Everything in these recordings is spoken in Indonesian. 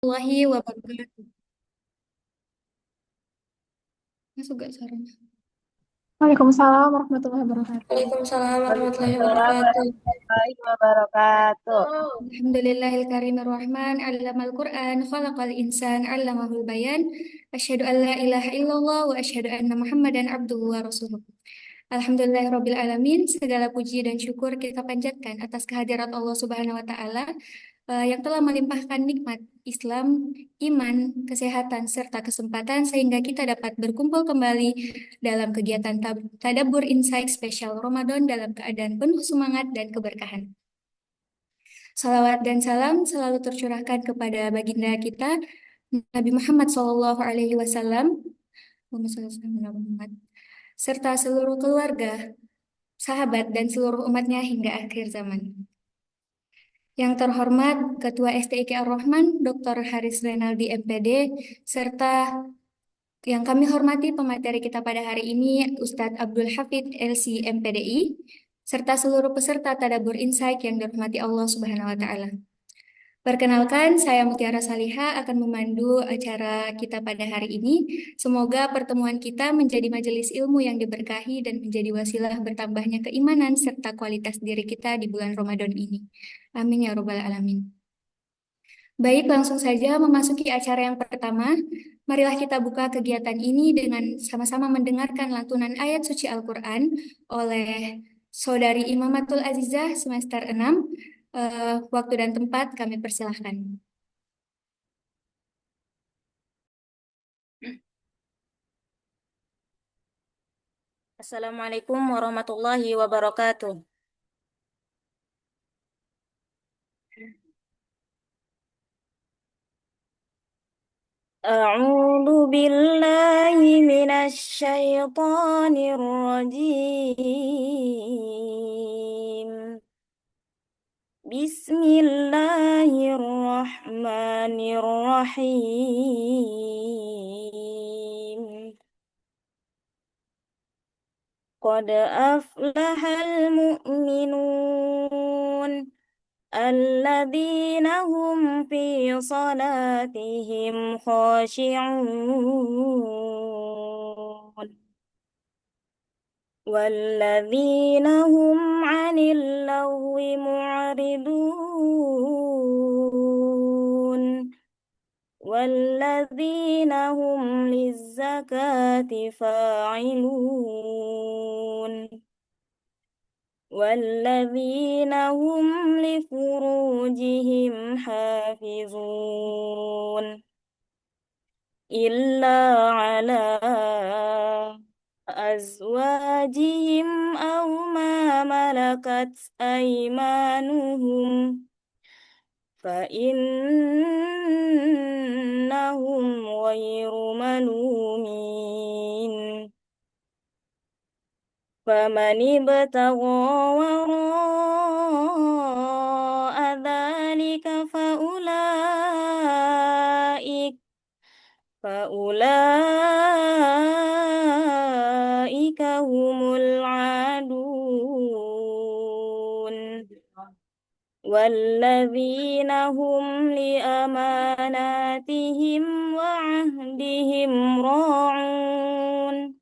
Warahmatullahi wabarakatuh. Masuk gak suaranya? Waalaikumsalam warahmatullahi wabarakatuh. Waalaikumsalam warahmatullahi Waalaikumsalam wabarakatuh. warahmatullahi wabarakatuh. Alhamdulillahil karimir rahman, allamal Qur'an, khalaqal insan, allamahul bayan. Asyhadu an la ilaha illallah wa asyhadu anna Muhammadan abduhu wa rasuluh. Alhamdulillahirabbil alamin, segala puji dan syukur kita panjatkan atas kehadirat Allah Subhanahu wa taala yang telah melimpahkan nikmat Islam, iman, kesehatan serta kesempatan sehingga kita dapat berkumpul kembali dalam kegiatan Tadabbur Insight spesial Ramadan dalam keadaan penuh semangat dan keberkahan. Salawat dan salam selalu tercurahkan kepada baginda kita Nabi Muhammad SAW, serta seluruh keluarga, sahabat, dan seluruh umatnya hingga akhir zaman. Yang terhormat Ketua STIK Ar-Rahman, Dr. Haris Renaldi MPD, serta yang kami hormati pemateri kita pada hari ini, Ustadz Abdul Hafid LC MPDI, serta seluruh peserta Tadabur Insight yang dirahmati Allah Subhanahu wa Ta'ala. Perkenalkan, saya Mutiara Saliha akan memandu acara kita pada hari ini. Semoga pertemuan kita menjadi majelis ilmu yang diberkahi dan menjadi wasilah bertambahnya keimanan serta kualitas diri kita di bulan Ramadan ini. Amin ya Robbal Alamin. Baik, langsung saja memasuki acara yang pertama. Marilah kita buka kegiatan ini dengan sama-sama mendengarkan lantunan ayat suci Al-Quran oleh Saudari Imamatul Azizah semester 6. Waktu dan tempat kami persilahkan. Assalamualaikum warahmatullahi wabarakatuh. A'udzu billahi minasy syaithanir rajim. Bismillahirrahmanirrahim. Qad aflahal mu'minun الذين هم في صلاتهم خاشعون والذين هم عن اللغو معرضون والذين هم للزكاة فاعلون والذين هم لفروجهم حافظون إلا على أزواجهم أو ما ملكت أيمانهم فإنهم غير ملومين فمن ابتغى وراء ذلك فأولئك هم العادون والذين هم لأماناتهم وعهدهم راعون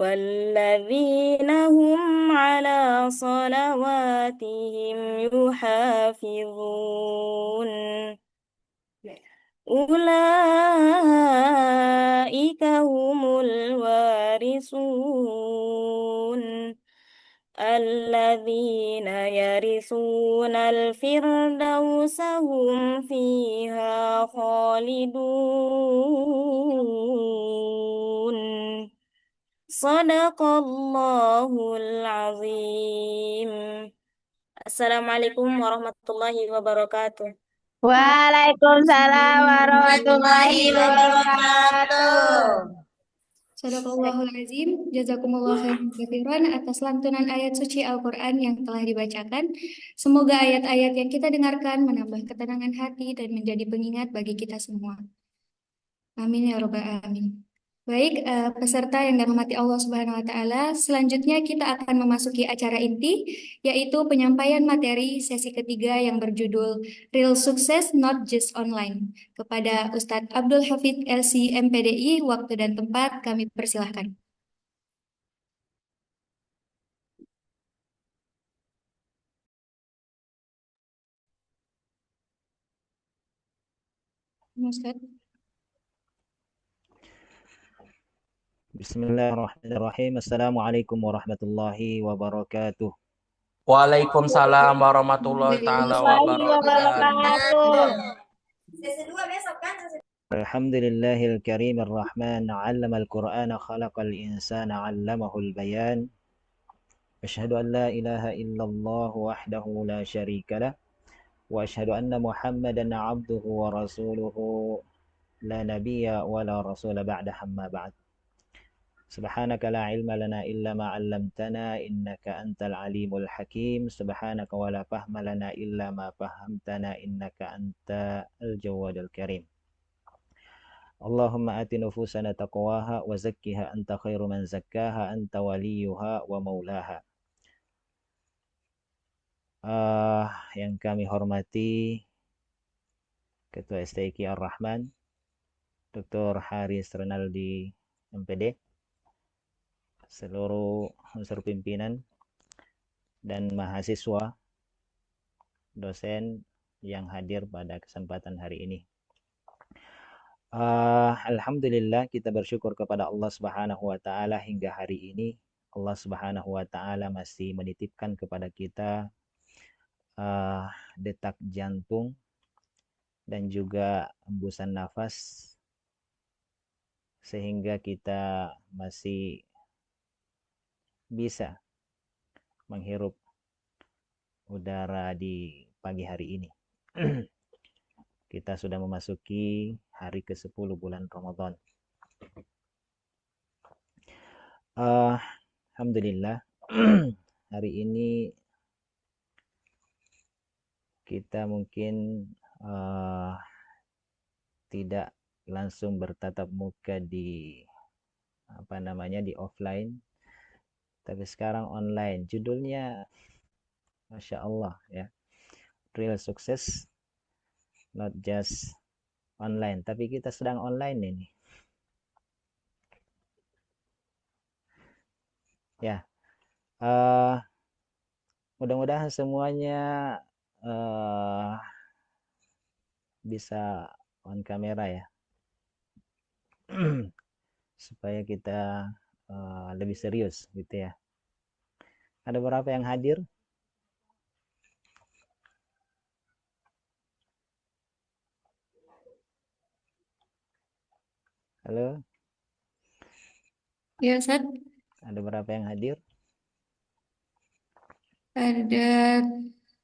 والذين هم على صلواتهم يحافظون أولئك هم الوارثون الذين يرثون الفردوس هم فيها خالدون Sadaqallahul azim. Assalamualaikum warahmatullahi wabarakatuh. Waalaikumsalam warahmatullahi wabarakatuh. Sadaqallahul azim, jazakumullah khairan katsiran atas lantunan ayat suci Al-Quran yang telah dibacakan. Semoga ayat-ayat yang kita dengarkan menambah ketenangan hati dan menjadi pengingat bagi kita semua. Amin ya robbal alamin. Baik, peserta yang dirahmati Allah Subhanahu wa Ta'ala, selanjutnya kita akan memasuki acara inti, yaitu penyampaian materi sesi ketiga yang berjudul Real Success Not Just Online. Kepada Ustadz Abdul Hafid LC MPDI, waktu dan tempat kami persilahkan. Ustadz. Bismillahirrahmanirrahim. Assalamualaikum warahmatullahi wabarakatuh. Waalaikumsalam warahmatullahi taala wabarakatuh. Alhamdulillahil karimir rahman 'allamal qur'ana khalaqal insana 'allamahul bayan. Asyhadu an la ilaha illallah wahdahu la syarika lah wa asyhadu anna Muhammadan 'abduhu wa rasuluhu la nabiyya wa la rasula ba'da hamma ba'd. Subhanaka la ilma lana illa ma 'allamtana innaka antal alimul hakim. Subhanaka wa la fahma lana illa ma fahamtana innaka antal jawadul karim. Allahumma ati nufusana taqwaha wa zakkiha anta khairu man zakkaha anta waliyuha wa maulaha. Yang kami hormati Ketua STIQ Ar-Rahman Dr. Haris Renaldi MPD, seluruh unsur pimpinan dan mahasiswa, dosen yang hadir pada kesempatan hari ini. Alhamdulillah, kita bersyukur kepada Allah Subhanahu wa Ta'ala hingga hari ini Allah Subhanahu wa Ta'ala masih menitipkan kepada kita detak jantung dan juga embusan nafas, sehingga kita masih bisa menghirup udara di pagi hari ini. Kita sudah memasuki hari ke-10 bulan Ramadan. Alhamdulillah, hari ini kita mungkin tidak langsung bertatap muka di di offline, tapi sekarang online. Judulnya Masya Allah ya, Real Success Not Just Online. Tapi kita sedang online ini. Ya, mudah-mudahan semuanya bisa on kamera ya, supaya kita lebih serius gitu ya. Ada berapa yang hadir? Halo? Ya, Ustaz. Ada berapa yang hadir? Ada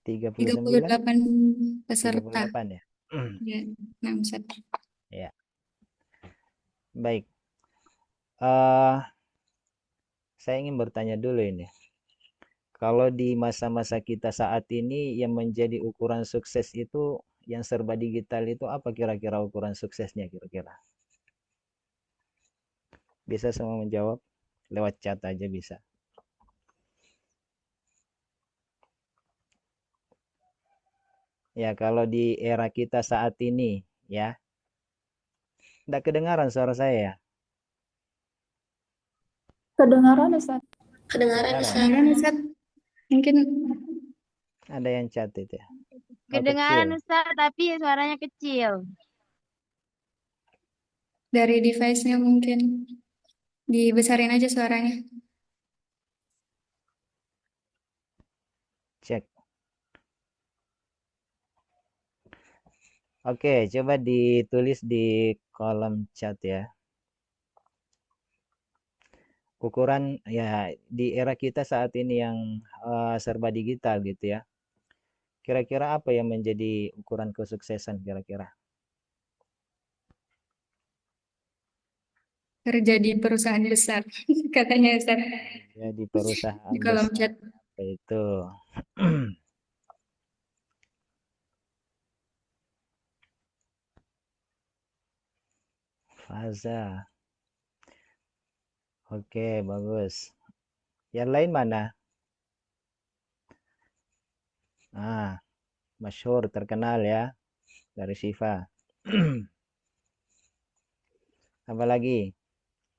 39? 38 peserta. 38 ya? Ya, nah, Ustaz. Ya. Baik. Saya ingin bertanya dulu ini. Kalau di masa-masa kita saat ini yang menjadi ukuran sukses itu yang serba digital itu apa kira-kira ukuran suksesnya kira-kira? Bisa semua menjawab? Lewat chat aja bisa. Ya, kalau di era kita saat ini ya. Tidak kedengaran suara saya ya? Kedengaran, Ustaz. Kedengaran. Kedengaran, Ustaz. Mungkin Ada yang chat itu ya? Oh, Kedengaran kecil. Ustaz, tapi suaranya kecil. dari device-nya mungkin dibesarin aja suaranya. Cek. Oke, coba ditulis di kolom chat ya. Ukuran ya di era kita saat ini yang serba digital gitu ya. Kira-kira apa yang menjadi ukuran kesuksesan kira-kira? Kerja di perusahaan besar, katanya Ustaz. Ya di perusahaan Di kolom besar. chat. Apa itu? Faza. Oke, bagus. Yang lain mana? Ah, masyhur terkenal ya dari Syifa. Apalagi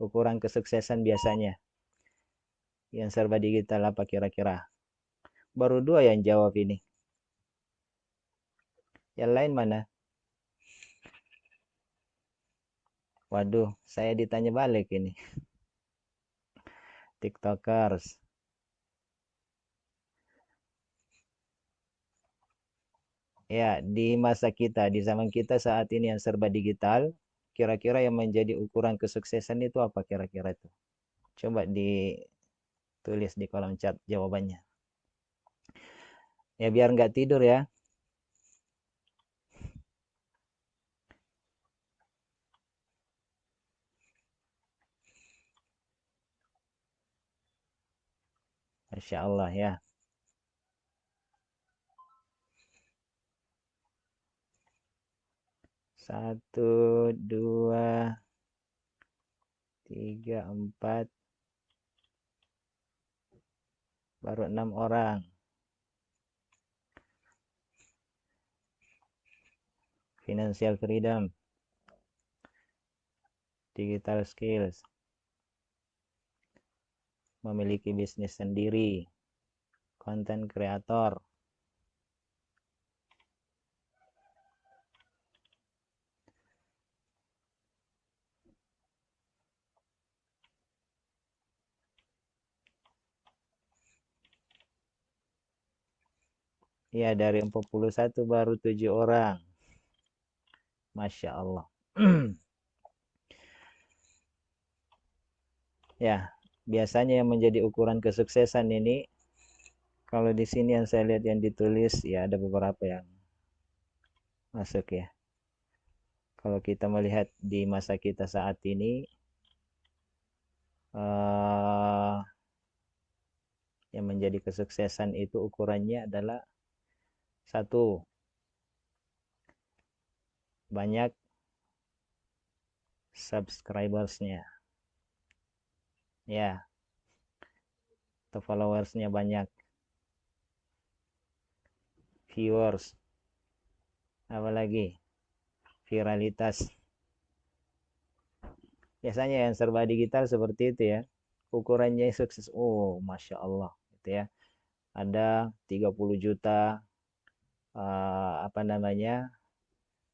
ukuran kesuksesan biasanya yang serba digital apa kira-kira? Baru 2 yang jawab ini. Yang lain mana? Waduh, saya ditanya balik ini. TikTokers. Ya, di masa kita, di zaman kita saat ini yang serba digital, kira-kira yang menjadi ukuran kesuksesan itu apa kira-kira itu? Coba ditulis di kolom chat jawabannya. Ya, biar nggak tidur ya. Masya Allah ya. 1, 2, 3, 4, baru 6 orang. Financial freedom, digital skills, memiliki bisnis sendiri, content creator. Ya, dari 41 baru 7 orang. Masya Allah. Ya, biasanya yang menjadi ukuran kesuksesan ini, kalau di sini yang saya lihat yang ditulis, ya ada beberapa yang masuk ya. Kalau kita melihat di masa kita saat ini, yang menjadi kesuksesan itu ukurannya adalah 1, banyak subscribersnya. Ya, atau followersnya banyak. Viewers. Apalagi viralitas. Biasanya yang serba digital seperti itu ya. Ukurannya sukses. Oh, Masya Allah. Gitu ya. Ada 30 juta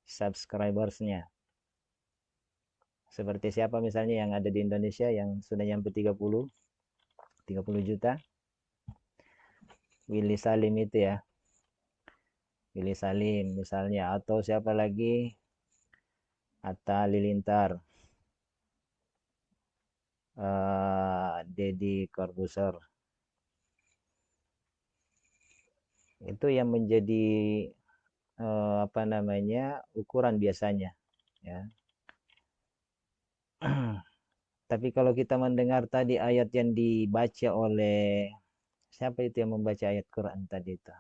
subscribersnya. Seperti siapa misalnya yang ada di Indonesia yang sudah nyampe 30 juta? Willy Salim itu ya. Willy Salim misalnya, atau siapa lagi? Atta Lilintar, Deddy Corbuzier. Itu yang menjadi ukuran biasanya ya. Tapi kalau kita mendengar tadi ayat yang dibaca oleh siapa itu yang membaca ayat Quran tadi itu?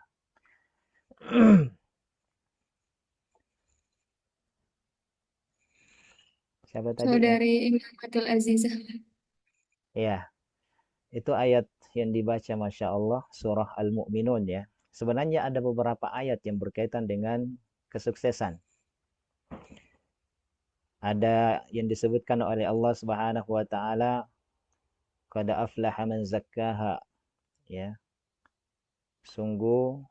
Siapa tadi? Saudari Imamatul Azizah. Ya, itu ayat yang dibaca Masya Allah surah Al-Mu'minun ya. Sebenarnya ada beberapa ayat yang berkaitan dengan kesuksesan. Ada yang disebutkan oleh Allah Subhanahu wa taala, qad aflaha man zakkaha ya. Sungguh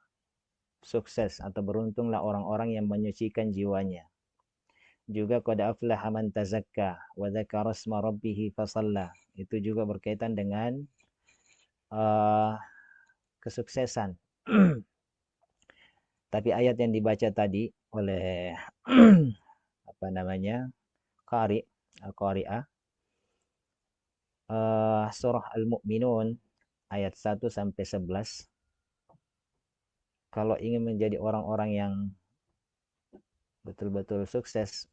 sukses atau beruntunglah orang-orang yang menyucikan jiwanya. Juga qad aflaha man tazakka wa dzakara asma rabbih fasalla. Itu juga berkaitan dengan kesuksesan. Tapi ayat yang dibaca tadi oleh qari al-qari'ah, surah Al-Mu'minun ayat 1 sampai 11. Kalau ingin menjadi orang-orang yang betul-betul sukses,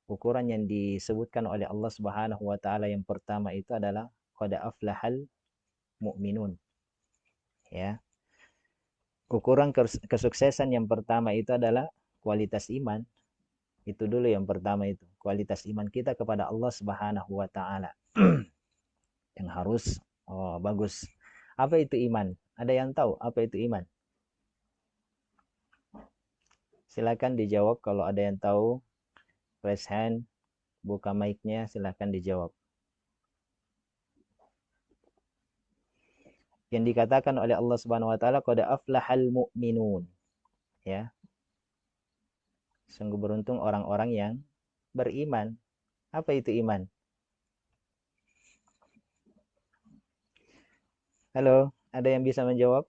ukuran yang disebutkan oleh Allah Subhanahu wa taala yang pertama itu adalah qad aflahal mu'minun. Ya. Ukuran kesuksesan yang pertama itu adalah kualitas iman. Itu dulu yang pertama itu, kualitas iman kita kepada Allah Subhanahu wa taala. Yang harus. Oh, bagus. Apa itu iman? Ada yang tahu apa itu iman? Silakan dijawab kalau ada yang tahu. Raise hand, buka mic-nya, silakan dijawab. Yang dikatakan oleh Allah Subhanahu wa taala, qad aflahal mu'minun. Ya. Sungguh beruntung orang-orang yang beriman. Apa itu iman? Halo, ada yang bisa menjawab?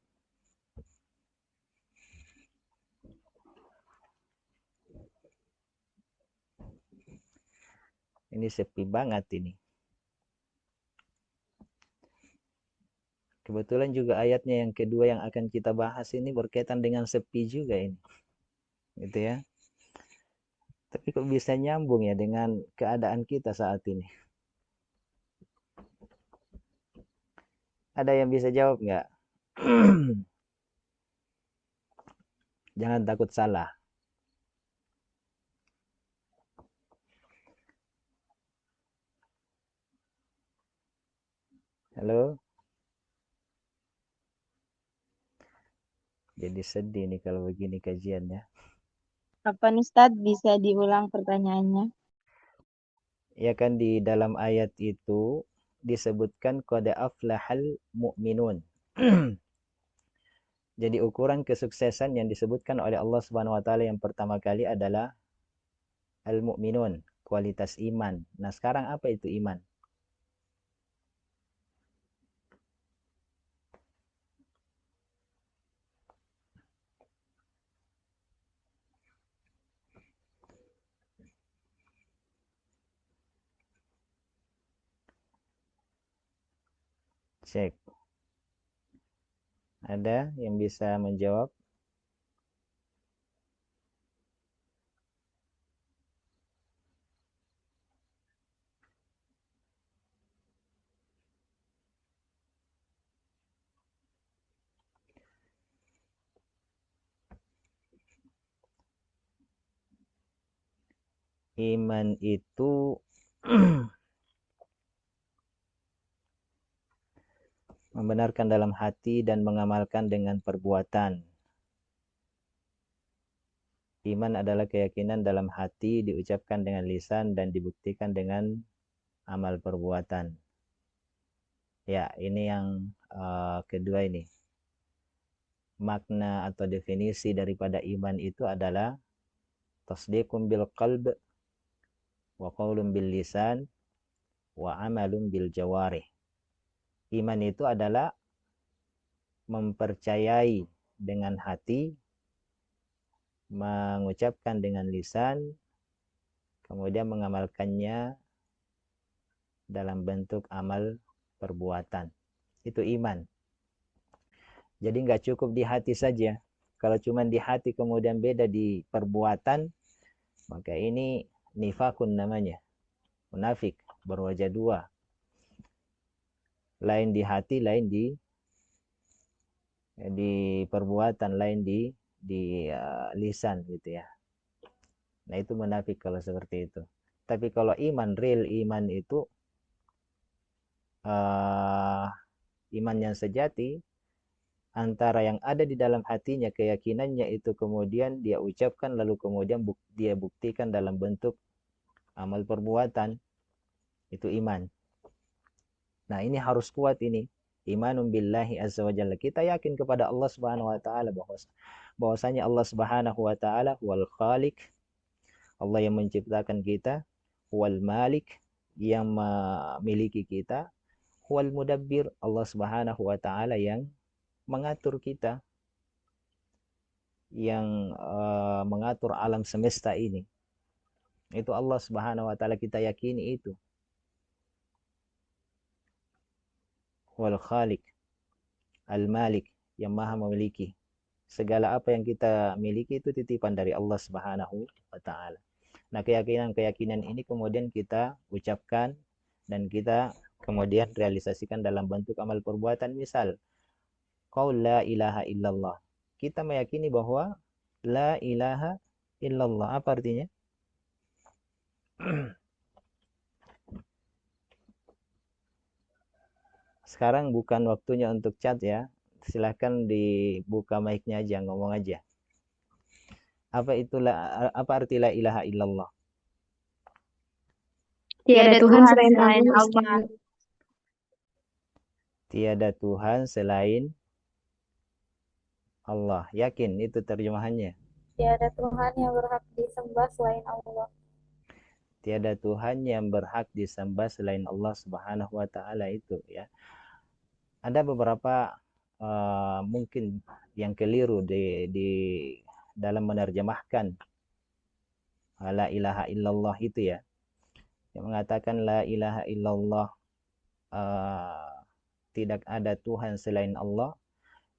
Ini sepi banget ini. Kebetulan juga ayatnya yang kedua yang akan kita bahas ini berkaitan dengan sepi juga ini. Gitu ya. Tapi kok bisa nyambung ya dengan keadaan kita saat ini? Ada yang bisa jawab nggak? Jangan takut salah. Halo? Jadi sedih nih kalau begini kajiannya. Kapan Ustadz bisa diulang pertanyaannya? Ya kan di dalam ayat itu disebutkan qad aflahal mu'minun. Jadi ukuran kesuksesan yang disebutkan oleh Allah Subhanahu wa taala yang pertama kali adalah al-mu'minun, kualitas iman. Nah, sekarang apa itu iman? Cek. Ada yang bisa menjawab? Iman itu membenarkan dalam hati dan mengamalkan dengan perbuatan. Iman adalah keyakinan dalam hati, diucapkan dengan lisan dan dibuktikan dengan amal perbuatan. Ya, ini yang kedua ini. Makna atau definisi daripada iman itu adalah tasdiqun bil qalb wa qaulun bil lisan wa amalun bil jawarih. Iman itu adalah mempercayai dengan hati, mengucapkan dengan lisan, kemudian mengamalkannya dalam bentuk amal perbuatan. Itu iman. Jadi nggak cukup di hati saja. Kalau cuma di hati kemudian beda di perbuatan, maka ini nifakun namanya. Munafik, berwajah dua. Lain di hati, lain di perbuatan, lain di lisan gitu ya. Nah, itu munafik kalau seperti itu. Tapi kalau iman, real iman itu iman yang sejati, antara yang ada di dalam hatinya, keyakinannya itu kemudian dia ucapkan, lalu kemudian dia buktikan dalam bentuk amal perbuatan. Itu iman. Nah, ini harus kuat ini. Imanun billahi azza wa jalla. Kita yakin kepada Allah Subhanahu wa taala bahwasanya Allah Subhanahu wa taala wal khaliq, Allah yang menciptakan kita, wal malik, yang memiliki kita, wal mudabbir, Allah Subhanahu wa taala yang mengatur kita, yang mengatur alam semesta ini. Itu Allah Subhanahu wa taala, kita yakini itu. Wal khaliq, al malik, yang maha memiliki. Segala apa yang kita miliki itu titipan dari Allah Subhanahu wa taala. Nah, keyakinan ini kemudian kita ucapkan dan kita kemudian realisasikan dalam bentuk amal perbuatan. Misal, qaul la ilaha illallah. Kita meyakini bahwa la ilaha illallah. Apa artinya? Sekarang bukan waktunya untuk chat ya. Silahkan dibuka mic-nya aja, ngomong aja. Apa arti la ilaha illallah? Tiada Tuhan selain selain Allah, Allah. Ustaz. Tiada Tuhan selain Allah. Yakin itu terjemahannya? Tiada Tuhan yang berhak disembah selain Allah. Tiada Tuhan yang berhak disembah selain Allah Subhanahu wa taala itu ya. Ada beberapa mungkin yang keliru di dalam menerjemahkan la ilaha illallah itu ya. Yang mengatakan la ilaha illallah tidak ada Tuhan selain Allah.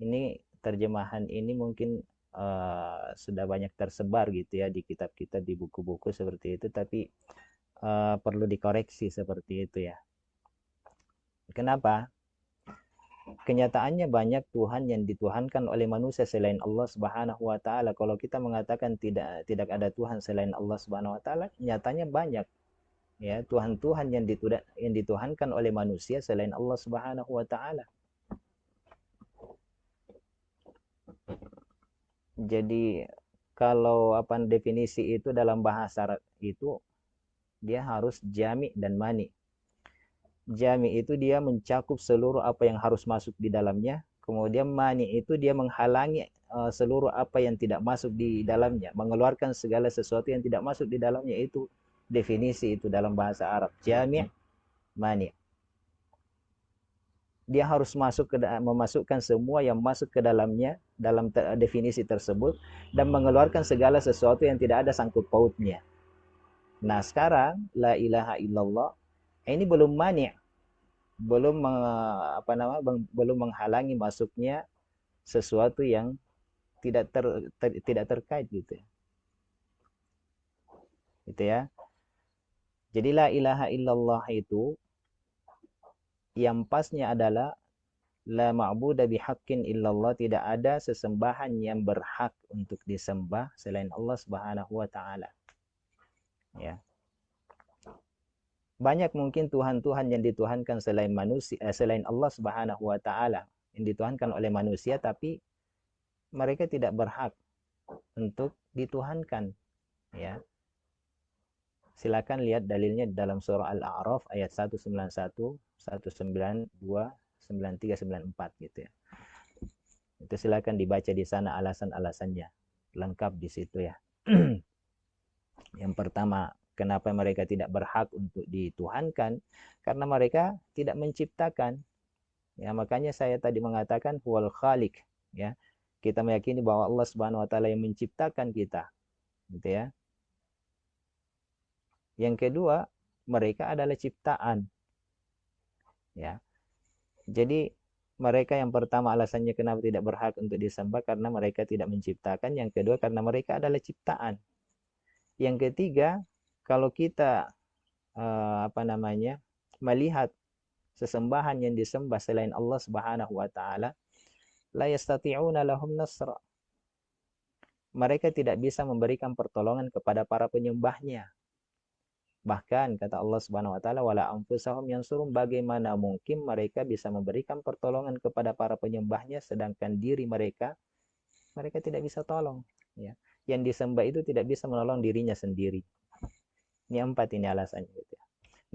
Ini terjemahan ini mungkin sudah banyak tersebar gitu ya di kitab-kitab, di buku-buku seperti itu, tapi perlu dikoreksi seperti itu ya. Kenapa? Kenyataannya banyak Tuhan yang dituhankan oleh manusia selain Allah Subhanahu wa taala. Kalau kita mengatakan tidak ada Tuhan selain Allah Subhanahu wa taala, nyatanya banyak ya Tuhan-Tuhan yang dituhankan oleh manusia selain Allah Subhanahu wa taala. Jadi kalau definisi itu dalam bahasa Arab itu dia harus jami dan mani. Jami itu dia mencakup seluruh apa yang harus masuk di dalamnya. Kemudian mani itu dia menghalangi seluruh apa yang tidak masuk di dalamnya. Mengeluarkan segala sesuatu yang tidak masuk di dalamnya, itu definisi itu dalam bahasa Arab. Jami, mani. Dia harus memasukkan semua yang masuk ke dalamnya dalam definisi tersebut dan mengeluarkan segala sesuatu yang tidak ada sangkut pautnya. Nah sekarang la ilaha illallah ini belum mani', belum belum menghalangi masuknya sesuatu yang tidak terkait gitu. Gitu ya. Jadi la ilaha illallah itu yang pasnya adalah la ma'budu bihaqqin illallah, tidak ada sesembahan yang berhak untuk disembah selain Allah Subhanahu wa taala. Ya. Banyak mungkin Tuhan-Tuhan yang dituhankan selain manusia, selain Allah Subhanahu wa taala, yang dituhankan oleh manusia, tapi mereka tidak berhak untuk dituhankan, ya. Silakan lihat dalilnya dalam surah Al-A'raf ayat 191, 192, 93, 94 gitu ya. Itu silakan dibaca di sana alasan-alasannya. Lengkap di situ ya. Yang pertama, kenapa mereka tidak berhak untuk dituhankan? Karena mereka tidak menciptakan. Ya, makanya saya tadi mengatakan huwal khaliq, ya. Kita meyakini bahwa Allah Subhanahu wa taala yang menciptakan kita. Gitu ya. Yang kedua, mereka adalah ciptaan. Ya. Jadi mereka yang pertama alasannya kenapa tidak berhak untuk disembah karena mereka tidak menciptakan. Yang kedua karena mereka adalah ciptaan. Yang ketiga, kalau kita melihat sesembahan yang disembah selain Allah Subhanahu wa taala, la yastati'una lahum nasra. Mereka tidak bisa memberikan pertolongan kepada para penyembahnya. Bahkan kata Allah Subhanahu wa taala, wala anfusahum yansurun, bagaimana mungkin mereka bisa memberikan pertolongan kepada para penyembahnya sedangkan diri mereka tidak bisa tolong, ya. Yang disembah itu tidak bisa menolong dirinya sendiri. Ini 4 ini alasannya gitu ya.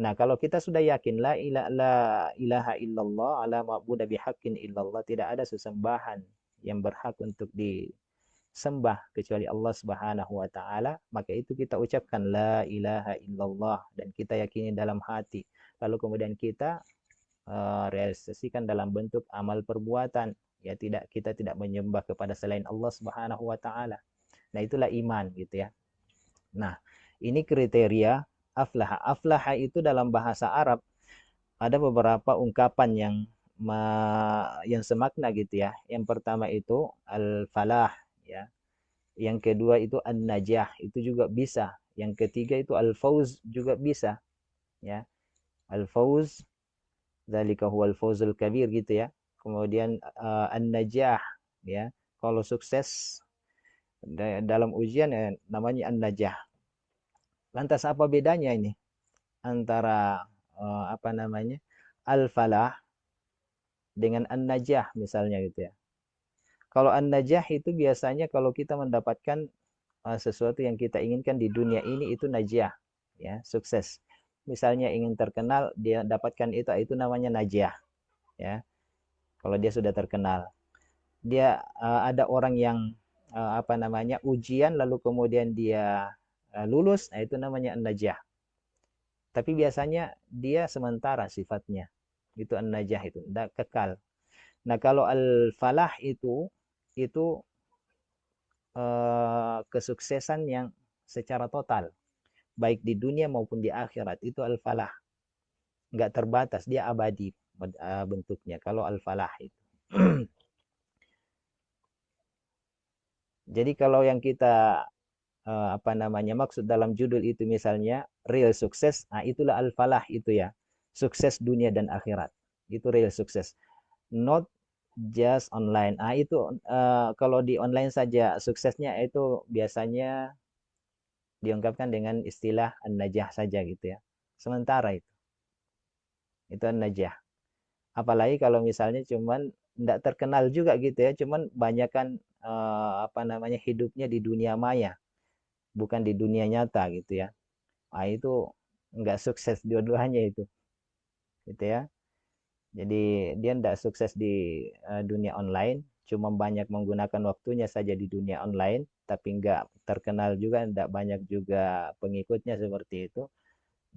Nah, kalau kita sudah yakin la ilaha illallah ala ma'budu bihaqqin illallah, tidak ada sesembahan yang berhak untuk disembah kecuali Allah Subhanahu wa taala, maka itu kita ucapkan la ilaha illallah dan kita yakini dalam hati. Lalu kemudian kita realisasikan dalam bentuk amal perbuatan, ya, kita tidak menyembah kepada selain Allah Subhanahu wa taala. Nah, itulah iman gitu ya. Nah, ini kriteria aflaha. Aflaha itu dalam bahasa Arab ada beberapa ungkapan yang semakna gitu ya. Yang pertama itu al-falah, ya. Yang kedua itu an-najah, itu juga bisa. Yang ketiga itu al-fauz, juga bisa, ya. Al-fauz, dzalika huwal fauzul kabir gitu ya. Kemudian an-najah, ya. Kalau sukses dalam ujian ya, namanya an-najah. Lantas apa bedanya ini antara al-falah dengan an-najah misalnya gitu ya. Kalau an-najah itu biasanya kalau kita mendapatkan sesuatu yang kita inginkan di dunia ini itu najah, ya, sukses. Misalnya ingin terkenal, dia dapatkan itu namanya najah, ya. Kalau dia sudah terkenal, dia ada orang yang apa namanya ujian lalu kemudian dia lulus, nah itu namanya an-najah. Tapi biasanya dia sementara sifatnya. Itu an-najah itu, tidak kekal. Nah, kalau al-falah itu kesuksesan yang secara total, baik di dunia maupun di akhirat, itu al-falah. Nggak terbatas, dia abadi bentuknya. Kalau al-falah itu. Jadi kalau yang kita apa namanya maksud dalam judul itu misalnya real sukses, nah itulah al-falah itu ya. Sukses dunia dan akhirat. Itu real sukses. Not just online. Ah itu kalau di online saja suksesnya itu biasanya diungkapkan dengan istilah an-najah saja gitu ya. Sementara itu. Itu an-najah. Apalagi kalau misalnya cuman tidak terkenal juga gitu ya, cuman banyakkan apa namanya hidupnya di dunia maya, bukan di dunia nyata gitu ya. Ah itu nggak sukses dua-duanya itu. Gitu ya. Jadi dia tidak sukses di dunia online, cuma banyak menggunakan waktunya saja di dunia online, tapi nggak terkenal juga, tidak banyak juga pengikutnya seperti itu.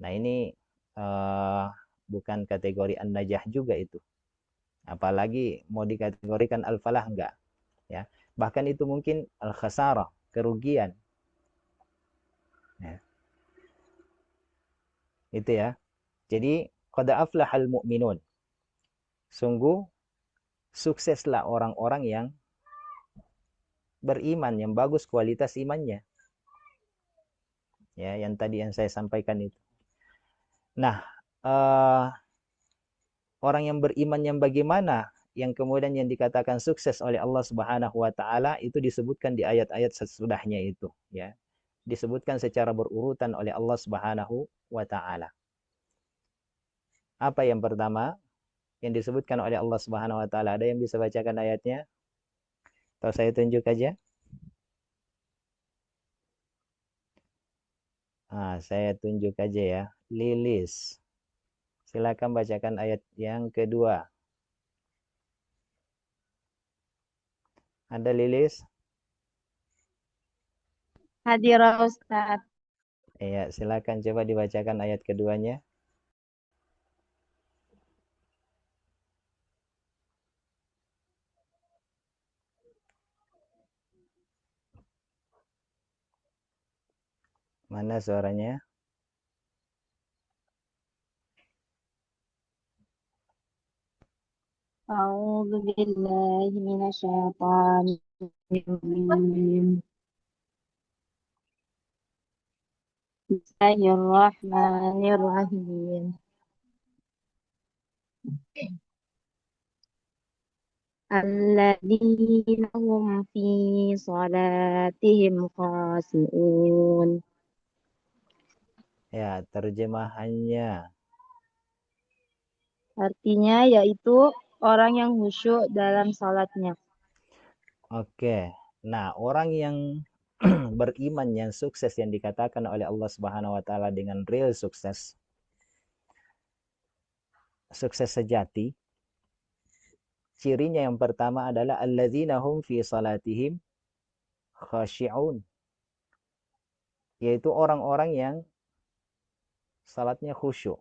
Nah ini bukan kategori an-najah juga itu. Apalagi mau dikategorikan al-falah enggak. Ya. Bahkan itu mungkin al-khasarah, kerugian. Ya. Itu ya. Jadi qad aflahal mu'minun. Sungguh sukseslah orang-orang yang beriman, yang bagus kualitas imannya. Ya, yang tadi yang saya sampaikan itu. Nah, orang yang beriman yang bagaimana yang kemudian yang dikatakan sukses oleh Allah Subhanahu wa taala itu disebutkan di ayat-ayat sesudahnya itu, ya. Disebutkan secara berurutan oleh Allah Subhanahu wa taala. Apa yang pertama yang disebutkan oleh Allah Subhanahu wa taala? Ada yang bisa bacakan ayatnya? Atau saya tunjuk aja? Saya tunjuk aja ya. Lilis. Silakan bacakan ayat yang kedua. Ada Lilis? Hadir Ustaz. Iya, silakan coba dibacakan ayat keduanya. Mana suaranya? A'udzu billahi minasyaitonir rajim. Bismillahirrahmanirrahim. Alladzina hum fi salatihim khashi'un. Ya, terjemahannya. Artinya yaitu orang yang khusyuk dalam salatnya. Oke. Nah, orang yang beriman yang sukses yang dikatakan oleh Allah Subhanahu wa taala dengan real sukses. Sukses sejati. Cirinya yang pertama adalah alladzina hum fi salatihim khashi'un. Yaitu orang-orang yang salatnya khusyuk.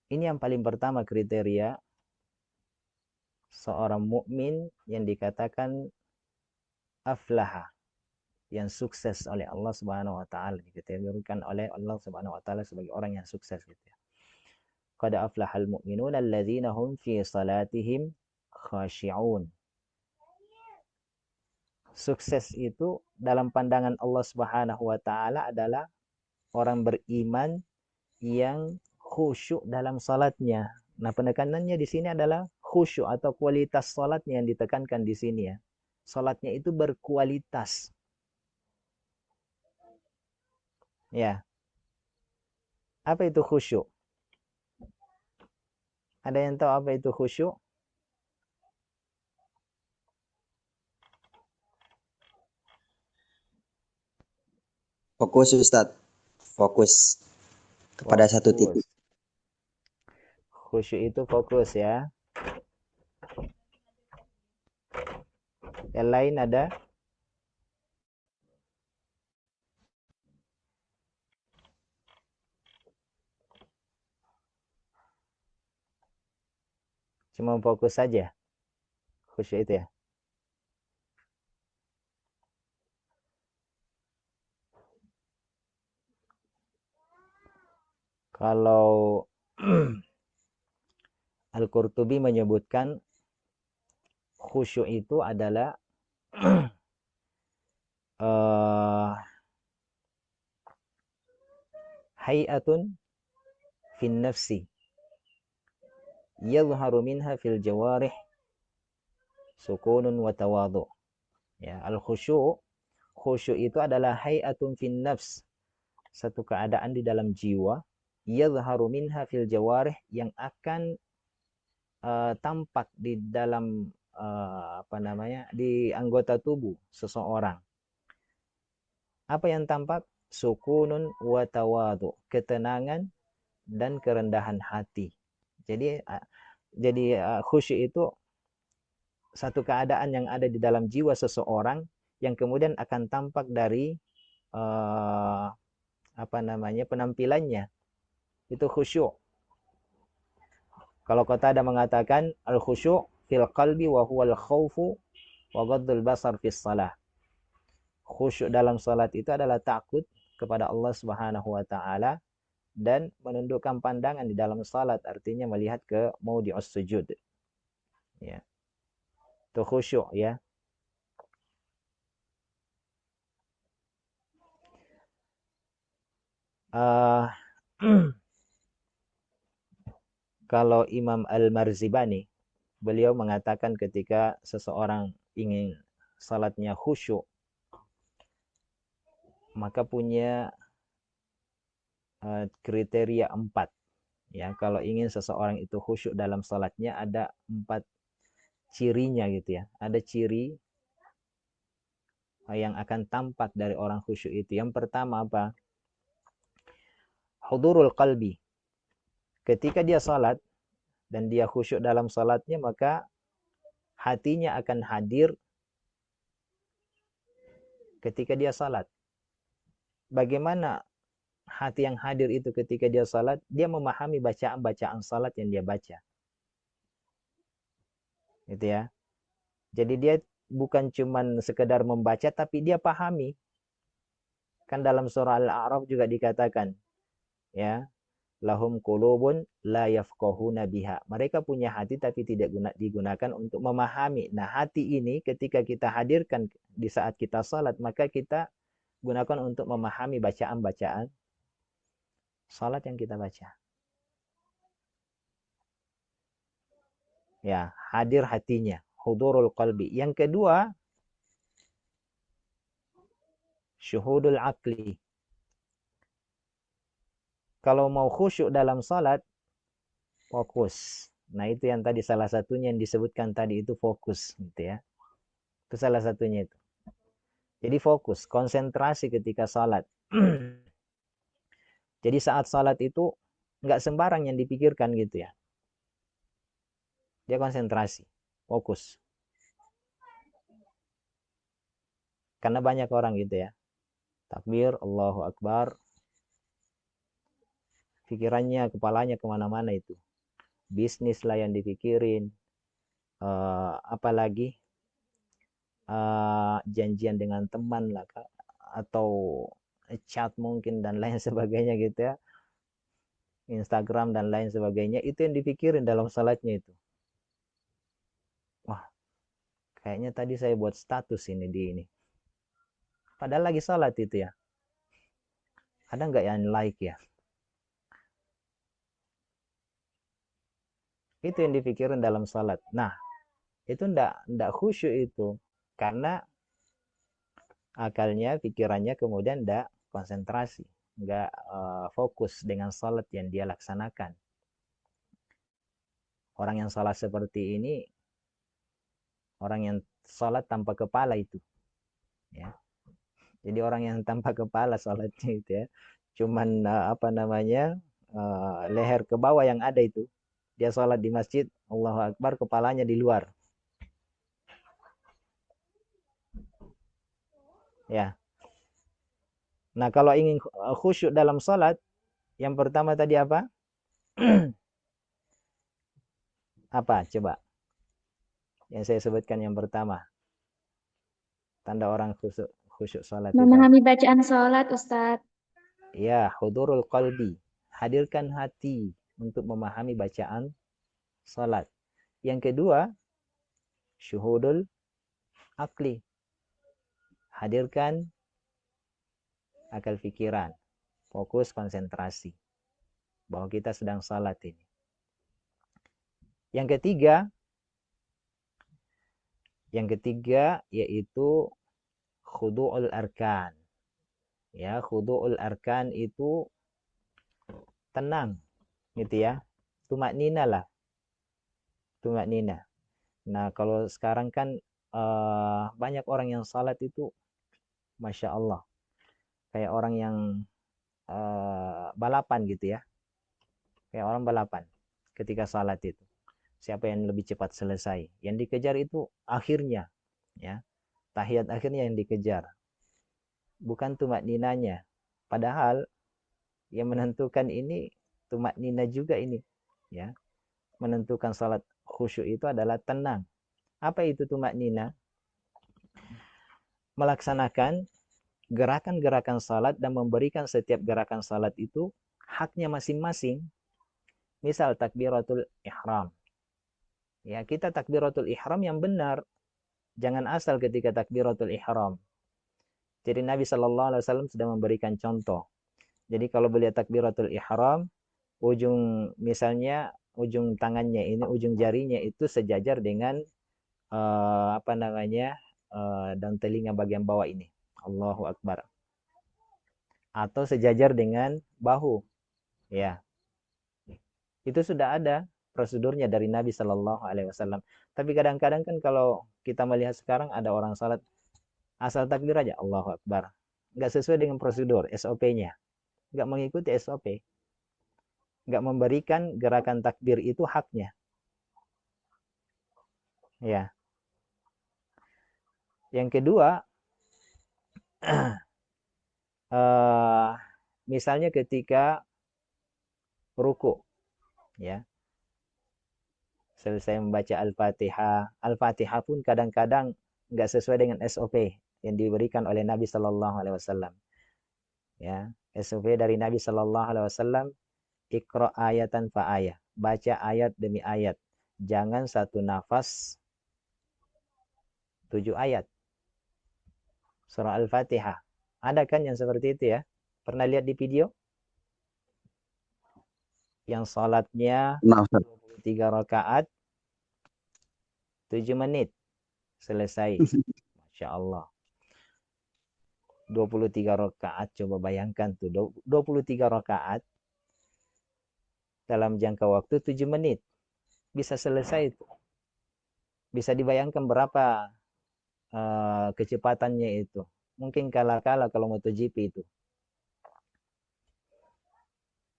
Ini yang paling pertama kriteria seorang mukmin yang dikatakan aflaha, yang sukses oleh Allah Subhanahu wa taala, dikategorikan oleh Allah Subhanahu wa taala sebagai orang yang sukses gitu ya. Qad aflahal mu'minun alladzina hum fi salatihim khashi'un. Sukses itu dalam pandangan Allah Subhanahu wa taala adalah orang beriman yang khusyuk dalam salatnya. Nah, penekanannya di sini adalah khusyuk atau kualitas salatnya yang ditekankan di sini ya. Salatnya itu berkualitas. Ya. Apa itu khusyuk? Ada yang tahu apa itu khusyuk? Fokus Ustadz, fokus kepada satu titik. Fokus. Khusyuk itu fokus ya. Yang lain ada? Cuma fokus saja. Khusyuk itu ya. Kalau Al-Qurtubi menyebutkan khusyuk itu adalah hay'atun fin nafsi yadhharu minha fil jawarih sukunun wa tawadhu. Ya, al-khusyuk itu adalah hay'atun fin nafs, satu keadaan di dalam jiwa, yadhharu minha fil jawarih, yang akan tampak di dalam di anggota tubuh seseorang. Apa yang tampak? Sukunun wa tawadhu, ketenangan dan kerendahan hati. Jadi khusyuk itu satu keadaan yang ada di dalam jiwa seseorang yang kemudian akan tampak dari penampilannya. Itu khusyuk. Kalau Qatada mengatakan al-khusyuk fil qalbi wa huwal khaufu wa ghaddul basar fis shalah. Khusyuk dalam salat itu adalah takut kepada Allah Subhanahu wa taala dan menundukkan pandangan di dalam salat, artinya melihat ke maudhi'us sujud. Ya. Itu khusyuk ya. Kalau Imam Al-Marzibani, beliau mengatakan ketika seseorang ingin salatnya khusyuk, maka punya kriteria 4. Ya, kalau ingin seseorang itu khusyuk dalam salatnya ada 4 cirinya gitu ya. Ada ciri yang akan tampak dari orang khusyuk itu. Yang pertama apa? Hudurul qalbi. Ketika dia salat dan dia khusyuk dalam salatnya, maka hatinya akan hadir ketika dia salat. Bagaimana hati yang hadir itu ketika dia salat? Dia memahami bacaan-bacaan salat yang dia baca. Gitu ya. Jadi dia bukan cuman sekedar membaca, tapi dia pahami. Kan dalam surah Al-A'raf juga dikatakan, ya, lahum qulubun la yafqahuna biha. Mereka punya hati tapi tidak digunakan untuk memahami. Nah, hati ini ketika kita hadirkan di saat kita salat, maka kita gunakan untuk memahami bacaan-bacaan salat yang kita baca. Ya, hadir hatinya, hudurul qalbi. Yang kedua, syuhudul aqli. Kalau mau khusyuk dalam salat, fokus. Nah, itu yang tadi salah satunya yang disebutkan tadi itu fokus gitu ya. Itu salah satunya itu. Jadi fokus, konsentrasi ketika salat. Jadi saat salat itu nggak sembarang yang dipikirkan gitu ya. Dia konsentrasi, fokus. Karena banyak orang gitu ya. Takbir, Allahu Akbar. Pikirannya, kepalanya kemana-mana itu. Bisnis lah yang dipikirin. Apalagi janjian dengan teman lah, atau chat mungkin dan lain sebagainya gitu ya. Instagram dan lain sebagainya. Itu yang dipikirin dalam salatnya itu. Wah, kayaknya tadi saya buat status ini di ini. Padahal lagi salat itu ya. Ada nggak yang like ya? Itu yang dipikirin dalam salat. Nah, itu ndak khusyuk itu. Karena akalnya, pikirannya kemudian ndak konsentrasi. Nggak fokus dengan salat yang dia laksanakan. Orang yang salat seperti ini, orang yang salat tanpa kepala itu. Ya. Jadi orang yang tanpa kepala salatnya itu ya. Cuman leher ke bawah yang ada itu. Dia salat di masjid, Allahu Akbar, kepalanya di luar. Ya. Nah, kalau ingin khusyuk dalam salat, yang pertama tadi apa? Apa? Coba. Yang saya sebutkan yang pertama. Tanda orang khusyuk salat itu. Memahami bacaan sholat, Ustadz. Ya, hudurul qalbi. Hadirkan hati untuk memahami bacaan salat. Yang kedua, syuhudul akli. Hadirkan akal pikiran. Fokus konsentrasi. Bahwa kita sedang salat ini. Yang ketiga yaitu khudu'ul arkan. Ya, khudu'ul arkan itu tenang gitu ya. Tumaknina lah. Tumaknina. Nah, kalau sekarang kan banyak orang yang salat itu Masya Allah. Kayak orang yang balapan gitu ya. Kayak orang balapan ketika salat itu. Siapa yang lebih cepat selesai. Yang dikejar itu akhirnya. Ya. Tahiyat akhirnya yang dikejar. Bukan tumakninanya. Padahal yang menentukan ini tumaknina juga ini. Ya. Menentukan salat khusyuk itu adalah tenang. Apa itu tumaknina? Melaksanakan gerakan-gerakan salat dan memberikan setiap gerakan salat itu haknya masing-masing. Misal takbiratul ihram. Ya, kita takbiratul ihram yang benar. Jangan asal ketika takbiratul ihram. Jadi Nabi SAW sudah memberikan contoh. Jadi kalau beliau takbiratul ihram, ujung tangannya ini, ujung jarinya itu sejajar dengan dan telinga bagian bawah ini. Allahu Akbar. Atau sejajar dengan bahu. Ya. Itu sudah ada prosedurnya dari Nabi Shallallahu Alaihi Wasallam. Tapi kadang-kadang kan kalau kita melihat sekarang ada orang salat asal takbir aja Allahu Akbar, nggak sesuai dengan prosedur SOP-nya, nggak mengikuti SOP, nggak memberikan gerakan takbir itu haknya. Ya. Yang kedua, misalnya ketika ruku, ya. Selesai membaca Al-Fatihah. Al-Fatihah pun kadang-kadang nggak sesuai dengan SOP yang diberikan oleh Nabi Shallallahu Alaihi Wasallam. Ya, SOP dari Nabi Shallallahu Alaihi Wasallam, Iqra ayatan fa ayat, baca ayat demi ayat. Jangan satu nafas 7 ayat. Surah Al-Fatihah. Ada kan yang seperti itu ya? Pernah lihat di video? Yang salatnya 23 rakaat 7 menit selesai. Masya Allah. 23 rakaat, coba bayangkan tuh. 23 rakaat dalam jangka waktu 7 menit. Bisa selesai itu. Bisa dibayangkan berapa kecepatannya itu. Mungkin kala-kala kalau MotoGP itu.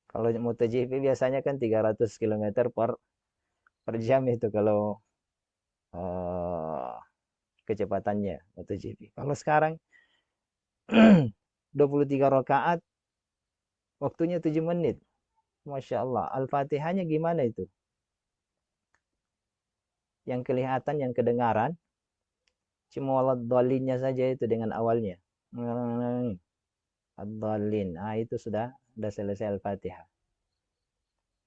Kalau MotoGP biasanya kan 300 km per jam itu kalau kecepatannya MotoGP. Kalau sekarang 23 rakaat waktunya 7 menit. Masya Allah. Al-Fatihahnya gimana itu? Yang kelihatan, yang kedengaran cuma waladhdallin-nya saja itu dengan awalnya. Ad-dallin. Itu sudah selesai Al-Fatihah.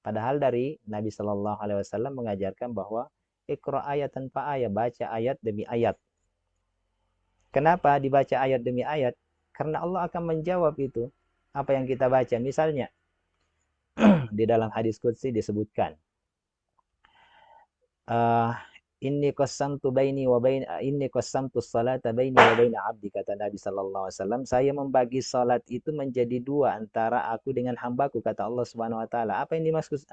Padahal dari Nabi Shallallahu Alaihi Wasallam mengajarkan bahwa Iqra ayat tanpa ayat, baca ayat demi ayat. Kenapa dibaca ayat demi ayat? Karena Allah akan menjawab itu apa yang kita baca. Misalnya di dalam hadis qudsi disebutkan Inni qassamtu salata baini wa baina abdi, kata Nabi sallallahu alaihi wasallam, saya membagi salat itu menjadi dua antara aku dengan hambaku, kata Allah Subhanahu wa taala. Apa yang dimaksud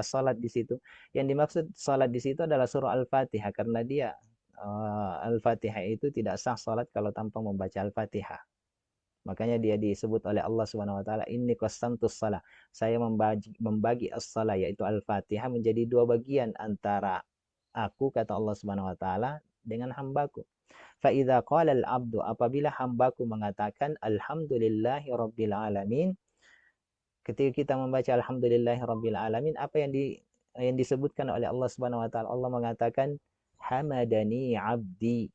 salat di situ? Yang dimaksud salat di situ adalah surah Al-Fatihah, karena dia Al-Fatihah itu tidak sah salat kalau tanpa membaca Al-Fatihah. Makanya dia disebut oleh Allah Subhanahu wa taala, inni qassamtus shalah. Saya membagi as-shalah, yaitu Al-Fatihah, menjadi dua bagian antara aku, kata Allah Subhanahu wa taala, dengan hambaku. Fa idza qala al-'abdu, apabila hambaku mengatakan alhamdulillahi rabbil alamin, ketika kita membaca alhamdulillahi rabbil alamin, apa yang disebutkan oleh Allah Subhanahu wa taala? Allah mengatakan hamadani 'abdi,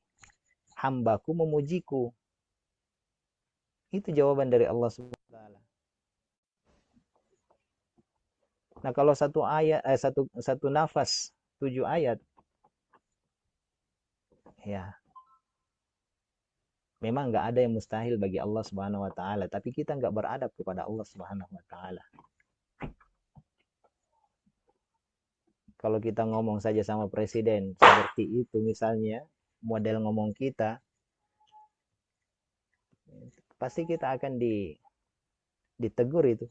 hambaku memujiku. Itu jawaban dari Allah Subhanahu wa taala. Nah, kalau satu ayat satu nafas 7 ayat, ya memang nggak ada yang mustahil bagi Allah Subhanahu wa taala, tapi kita nggak beradab kepada Allah Subhanahu wa taala. Kalau kita ngomong saja sama presiden seperti itu misalnya, model ngomong kita, pasti kita akan ditegur itu.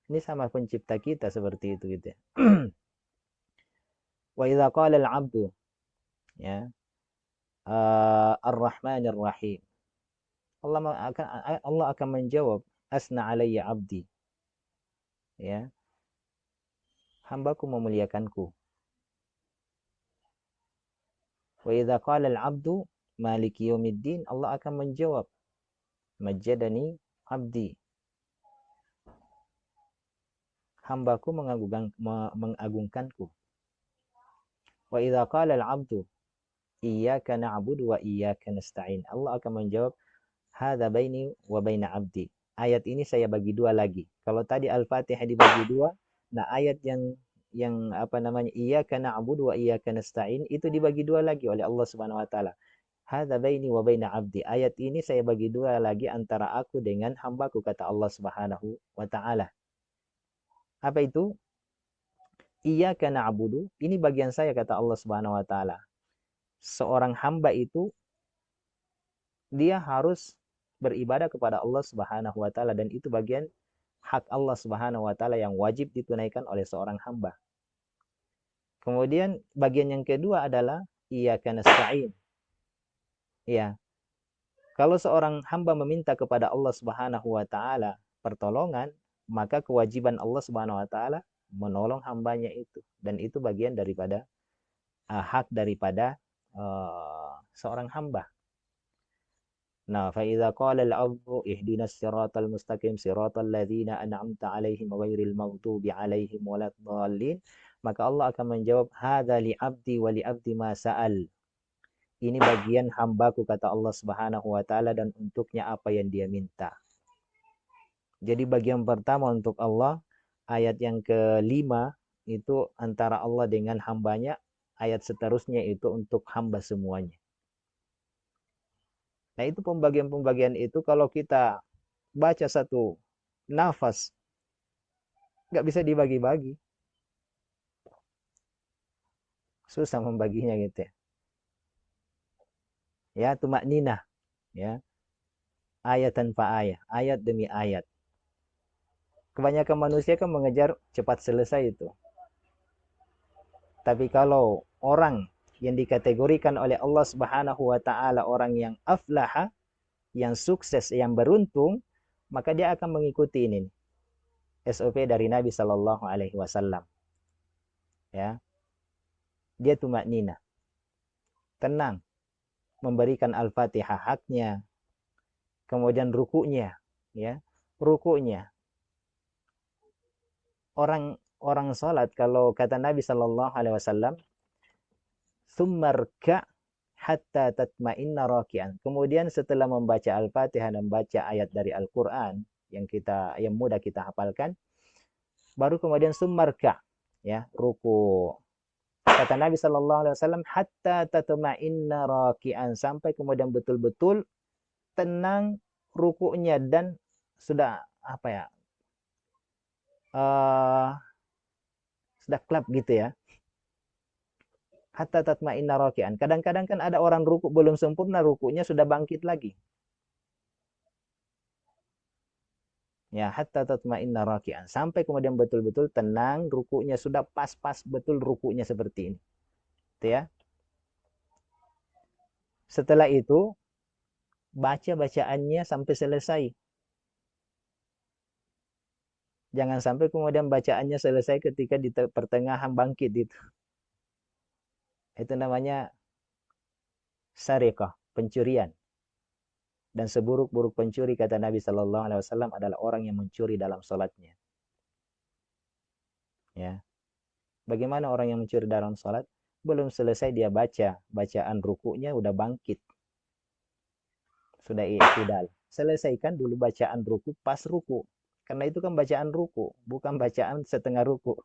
Ini sama pencipta kita seperti itu gitu ya. Wa idza qala al-'abdu, ya, Ar-Rahmanir Rahim, Allah akan menjawab, asna alayya 'abdi, ya, hambaku memuliakanku. Wa idza qala al-'abdu maliki yaumiddin, Allah akan menjawab, majjadani 'abdi, hambaku mengagungkanku. Wa idza qala al-'abdu iyyaka na'budu wa iyyaka nasta'in, Allah akan menjawab, hadza baini wa baina 'abdi. Ayat ini saya bagi dua lagi. Kalau tadi Al-Fatihah dibagi dua, nah ayat yang apa namanya, iyyaka na'budu wa iyyaka nasta'in, itu dibagi dua lagi oleh Allah Subhanahu wa taala. Hadza baini wa baina 'abdi. Ayat ini saya bagi dua lagi antara aku dengan hambaku, kata Allah Subhanahu wa taala. Apa itu? Iyyaka na'budu, ini bagian saya, kata Allah Subhanahu wa taala. Seorang hamba itu dia harus beribadah kepada Allah Subhanahu wa taala, dan itu bagian hak Allah Subhanahu wa taala yang wajib ditunaikan oleh seorang hamba. Kemudian bagian yang kedua adalah iyyaka nasta'in. Ya. Kalau seorang hamba meminta kepada Allah Subhanahu wa taala pertolongan, maka kewajiban Allah Subhanahu wa taala menolong hambanya itu, dan itu bagian daripada hak daripada seorang hamba. Nah, fa idza qala al-'abdu ihdinas siratal mustaqim siratal ladzina an'amta 'alaihim ghairil maghdubi 'alaihim waladdallin, maka Allah akan menjawab, hadza li 'abdi wa li 'abdi ma sa'al. Ini bagian hambaku, kata Allah Subhanahu wa taala, dan untuknya apa yang dia minta. Jadi bagian pertama untuk Allah, ayat yang kelima itu antara Allah dengan hambanya, ayat seterusnya itu untuk hamba semuanya. Nah, itu pembagian-pembagian itu kalau kita baca satu nafas, nggak bisa dibagi-bagi. Susah membaginya gitu ya. Ya, tumakninah, ya. Ayat tanpa ayat demi ayat. Kebanyakan manusia kan mengejar cepat selesai itu. Tapi kalau orang yang dikategorikan oleh Allah Subhanahu wa taala orang yang aflaha, yang sukses, yang beruntung, maka dia akan mengikuti ini SOP dari Nabi sallallahu alaihi wasallam. Ya. Dia tumakninah. Tenang. Memberikan Al-Fatihah haknya. Kemudian ruku'nya, ya. Ruku'nya. Orang salat, kalau kata Nabi sallallahu alaihi wasallam, "Tsummarka hatta tatma'inna raki'an." Kemudian setelah membaca Al-Fatihah dan membaca ayat dari Al-Qur'an yang mudah kita hafalkan, baru kemudian tsummarka, ya, ruku'. Kata Nabi sallallahu alaihi wasallam, hatta tatma'inna raki'an, sampai kemudian betul-betul tenang ruku'nya dan sudah apa ya? Sudah klap gitu ya. Hatta tatma'inna raki'an. Kadang-kadang kan ada orang ruku belum sempurna, rukunya sudah bangkit lagi. Ya, hatta tatma'inna raki'an. Sampai kemudian betul-betul tenang, rukunya sudah pas-pas betul rukunya seperti ini. Itu ya. Setelah itu, baca bacaannya sampai selesai. Jangan sampai kemudian bacaannya selesai ketika di pertengahan bangkit itu. Itu namanya sariqah, pencurian. Dan seburuk-buruk pencuri kata Nabi Shallallahu Alaihi Wasallam adalah orang yang mencuri dalam sholatnya. Ya, bagaimana orang yang mencuri dalam sholat? Belum selesai dia baca bacaan rukunya udah bangkit, sudah i'tidal. Selesaikan dulu bacaan ruku pas ruku, karena itu kan bacaan ruku, bukan bacaan setengah ruku.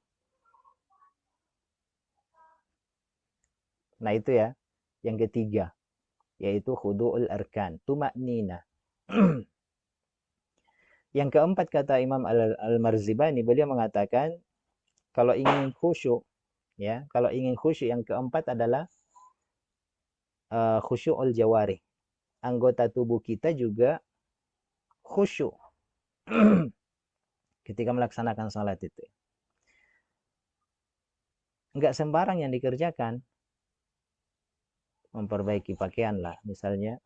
Nah itu ya, yang ketiga, yaitu khudu'ul arkan, tuma'nina. Yang keempat kata Imam Al-Marzibani, beliau mengatakan kalau ingin khusyuk, ya, kalau ingin khusyuk yang keempat adalah khusyu'ul jawari. Anggota tubuh kita juga khusyuk ketika melaksanakan salat itu. Enggak sembarang yang dikerjakan. Memperbaiki pakaian lah misalnya,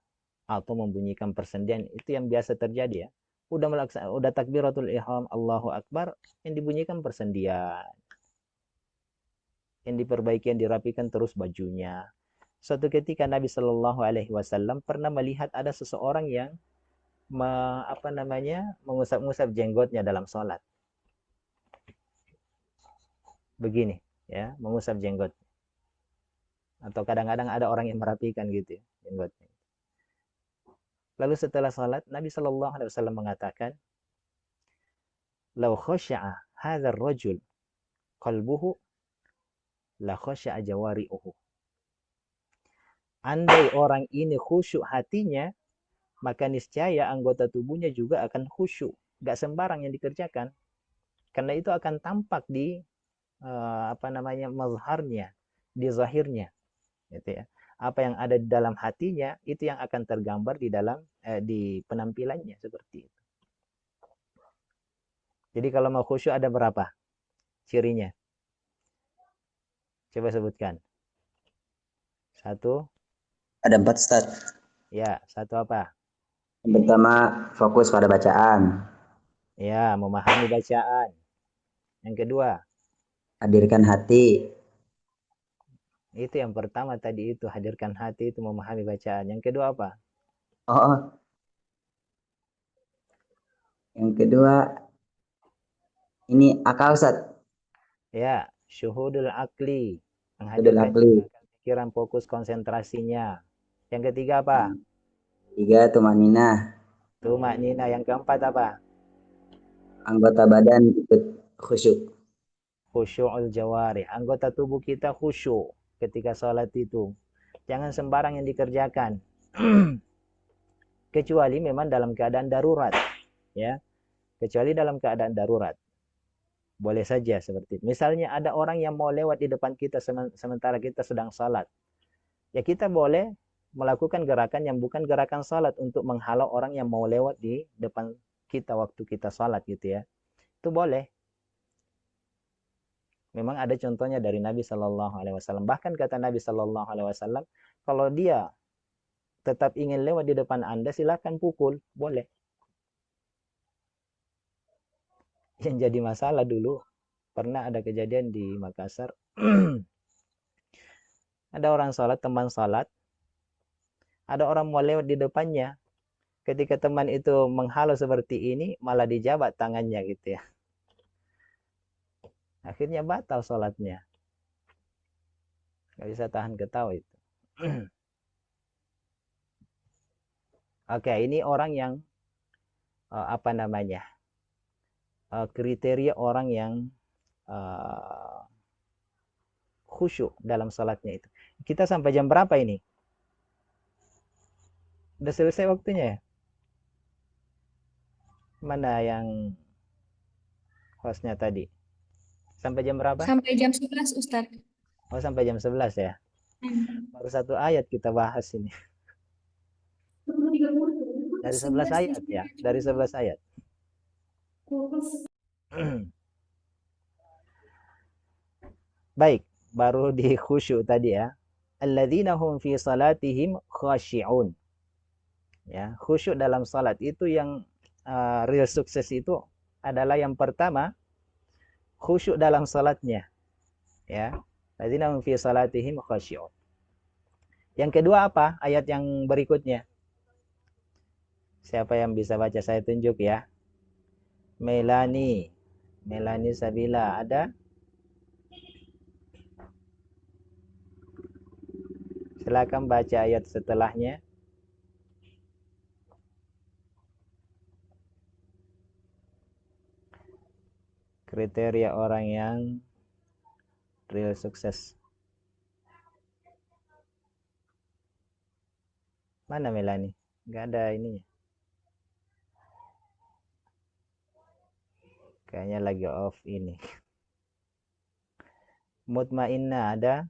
atau membunyikan persendian, itu yang biasa terjadi ya. Udah takbiratul ihram, Allahu Akbar, yang dibunyikan persendian. Yang diperbaiki, yang dirapikan terus bajunya. Suatu ketika Nabi Shallallahu Alaihi Wasallam pernah melihat ada seseorang yang mengusap-ngusap jenggotnya dalam sholat. Begini ya, mengusap jenggot. Atau kadang-kadang ada orang yang merapikan gitu ya, jenggotnya. Lalu setelah salat, Nabi Shallallahu Alaihi Wasallam mengatakan, "Lau khasya'a hadzal rajul qalbuhu, la khasya'a jawari'uhu." Andai orang ini khusyuk hatinya, maka niscaya anggota tubuhnya juga akan khusyuk. Gak sembarang yang dikerjakan, karena itu akan tampak di mazharnya, di zahirnya. Gitu ya. Apa yang ada di dalam hatinya itu yang akan tergambar di dalam di penampilannya seperti itu. Jadi kalau mau khusyuk ada berapa cirinya? Coba sebutkan. Satu. Ada 4, Ustaz. Ya, satu apa? Yang pertama, fokus pada bacaan. Ya, memahami bacaan. Yang kedua, hadirkan hati. Itu yang pertama tadi itu, hadirkan hati, itu memahami bacaan. Yang kedua apa? Oh. Yang kedua, ini akal, Ustaz. Ya, syuhudul akli. Menghadirkan pikiran, fokus, konsentrasinya. Yang ketiga apa? Tiga, tumanina. Tumanina. Yang keempat apa? Anggota badan ikut khusyuk. Khusyu'ul jawari. Anggota tubuh kita khusyuk ketika sholat itu. Jangan sembarang yang dikerjakan. Kecuali memang dalam keadaan darurat. Ya. Kecuali dalam keadaan darurat. Boleh saja seperti itu. Misalnya ada orang yang mau lewat di depan kita sementara kita sedang sholat. Ya kita boleh melakukan gerakan yang bukan gerakan sholat untuk menghalau orang yang mau lewat di depan kita waktu kita sholat gitu ya. Itu boleh. Memang ada contohnya dari Nabi Shallallahu Alaihi Wasallam. Bahkan kata Nabi Shallallahu Alaihi Wasallam, kalau dia tetap ingin lewat di depan Anda, silakan pukul, boleh. Yang jadi masalah dulu, pernah ada kejadian di Makassar. Ada orang sholat, teman sholat. Ada orang mau lewat di depannya. Ketika teman itu menghalau seperti ini, malah dijabat tangannya gitu ya. Akhirnya batal sholatnya. Gak bisa tahan ketawa itu. Oke, ini orang yang kriteria orang yang khusyuk dalam sholatnya itu. Kita sampai jam berapa ini? Udah selesai waktunya ya? Mana yang hostnya tadi? Sampai jam berapa? Sampai jam 11, Ustaz. Oh, sampai jam 11 ya? Baru satu ayat kita bahas ini. Dari 11 ayat ya, dari 11 ayat. Baik, baru di khusyuk tadi ya. Alladzina hum fi salatihim khashi'un. Ya, khusyuk dalam salat itu yang real sukses itu adalah yang pertama khusyuk dalam salatnya. Ya. Alladzina hum fi salatihim khashi'un. Yang kedua apa? Ayat yang berikutnya. Siapa yang bisa baca saya tunjuk ya. Melani Sabila ada? Silakan baca ayat setelahnya. Kriteria orang yang real sukses. Mana Melani? Enggak ada ininya. Kayaknya lagi off ini. Mutmainna ada?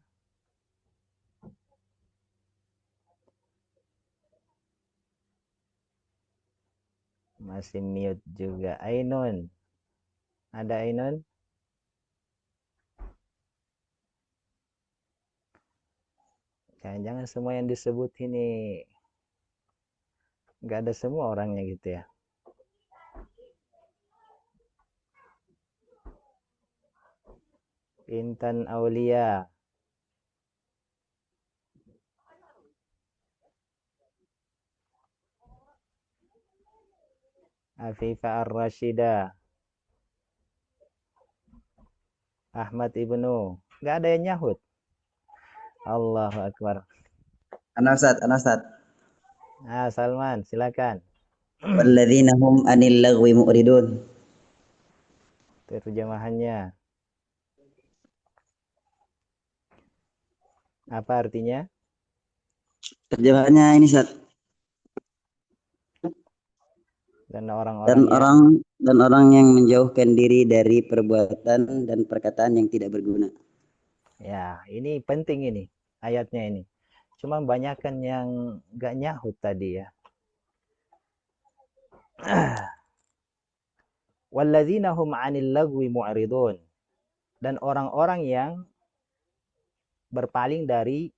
Masih mute juga. Ainun. Ada Ainun? Jangan-jangan semua yang disebut ini nggak ada semua orangnya gitu ya. Intan Aulia. Afifa Ar-Rashida. Ahmad Ibnu. Nggak ada yang nyahut. Allahu Akbar. Ana Ustaz. Salman, silakan. Walladzina hum anil lagwi mu'ridun. Terjemahannya. Apa artinya? Terjemahannya ini Ustaz. Dan orang yang menjauhkan diri dari perbuatan dan perkataan yang tidak berguna. Ya, ini penting ini ayatnya ini. Cuma banyakkan yang nggak nyahut tadi ya. Walladzina hum 'anil lagwi mu'ridun. Dan orang-orang yang berpaling dari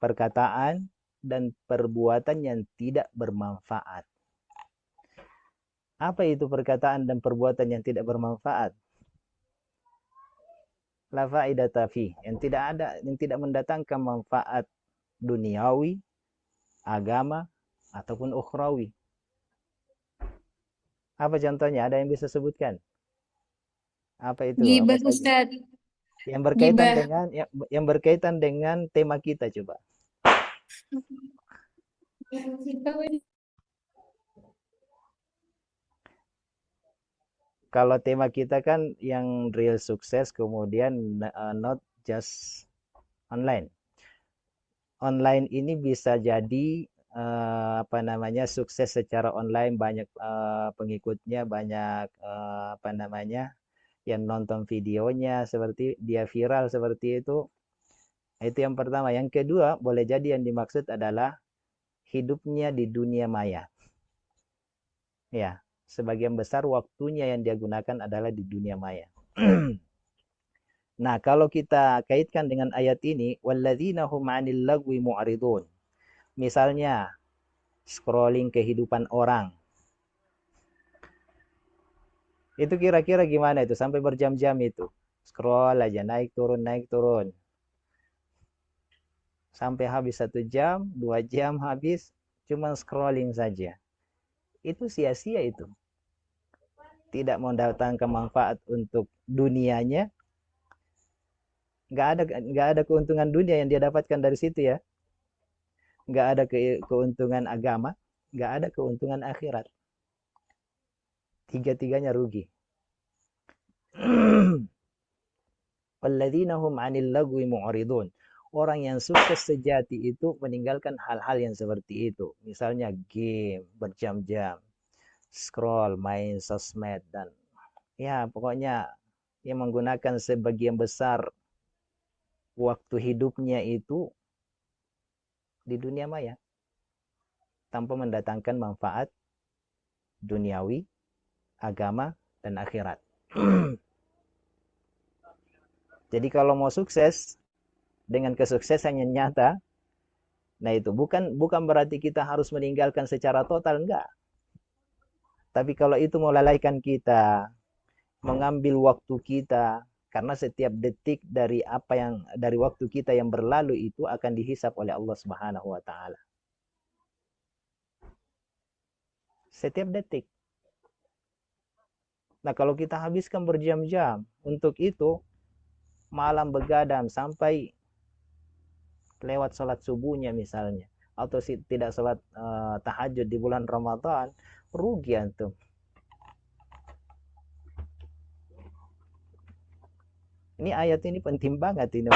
perkataan dan perbuatan yang tidak bermanfaat. Apa itu perkataan dan perbuatan yang tidak bermanfaat? La faidata fi, yang tidak mendatangkan manfaat duniawi, agama ataupun ukhrawi. Apa contohnya? Ada yang bisa sebutkan? Apa itu? Gibah, Apa saja? Ustaz. Yang berkaitan Gibah. dengan yang berkaitan dengan tema kita coba. Kalau tema kita kan yang real sukses, kemudian not just online. Online ini bisa jadi sukses secara online, banyak pengikutnya, banyak yang nonton videonya, seperti dia viral seperti itu. Itu yang pertama. Yang kedua, boleh jadi yang dimaksud adalah hidupnya di dunia maya. Ya, sebagian besar waktunya yang dia gunakan adalah di dunia maya. Nah, kalau kita kaitkan dengan ayat ini, walladzina hum 'anil lagwi mu'ridun. Misalnya scrolling kehidupan orang. Itu kira-kira gimana itu sampai berjam-jam itu? Scroll aja, naik turun. Sampai habis 1 jam, 2 jam habis, cuma scrolling saja. Itu sia-sia itu. Tidak mendatangkan manfaat untuk dunianya. Nggak ada keuntungan dunia yang dia dapatkan dari situ ya. Nggak ada keuntungan agama, nggak ada keuntungan akhirat. Tiga-tiganya rugi. Walladzina hum 'anil lagwi mu'ridun. Orang yang sukses sejati itu meninggalkan hal-hal yang seperti itu. Misalnya game berjam-jam, scroll, main sosmed, dan ya pokoknya yang menggunakan sebagian besar waktu hidupnya itu di dunia maya tanpa mendatangkan manfaat duniawi, agama, dan akhirat. Jadi kalau mau sukses dengan kesuksesan yang nyata, nah itu bukan berarti kita harus meninggalkan secara total, enggak. Tapi kalau itu melalaikan kita, mengambil waktu kita, karena setiap detik dari waktu kita yang berlalu itu akan dihisap oleh Allah Subhanahu wa taala. Setiap detik. Nah, kalau kita habiskan berjam-jam untuk itu, malam begadang sampai lewat sholat subuhnya misalnya, atau tidak sholat tahajud di bulan Ramadan, rugi antum. Ini ayat ini penting banget ini,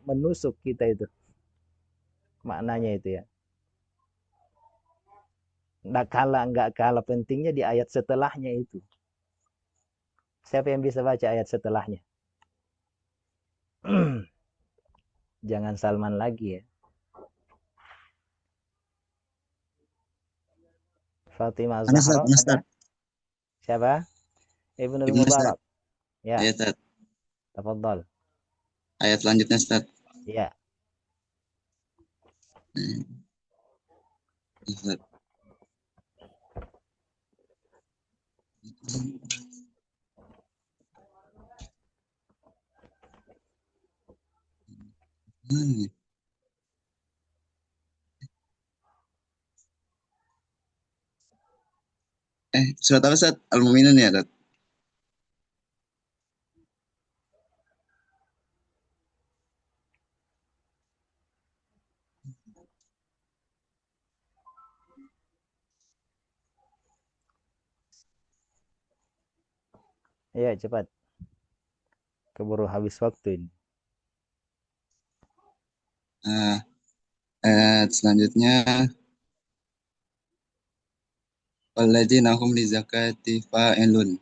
menusuk kita itu. Maknanya itu ya. Nggak kalah pentingnya di ayat setelahnya itu. Siapa yang bisa baca ayat setelahnya? Jangan Salman lagi ya. Fatimah Zahra ada? Siapa? Ibnul Mubarak. Ya. Ayat. Tafadhal. Ayat selanjutnya, Ustaz. Ya. Ustaz. Surat apa, Ustaz? Al-Mu'minun ya, Ustaz? Ya, cepat. Keburu habis waktu ini. Ayat selanjutnya, walladzina hum lizakati fa'ilun.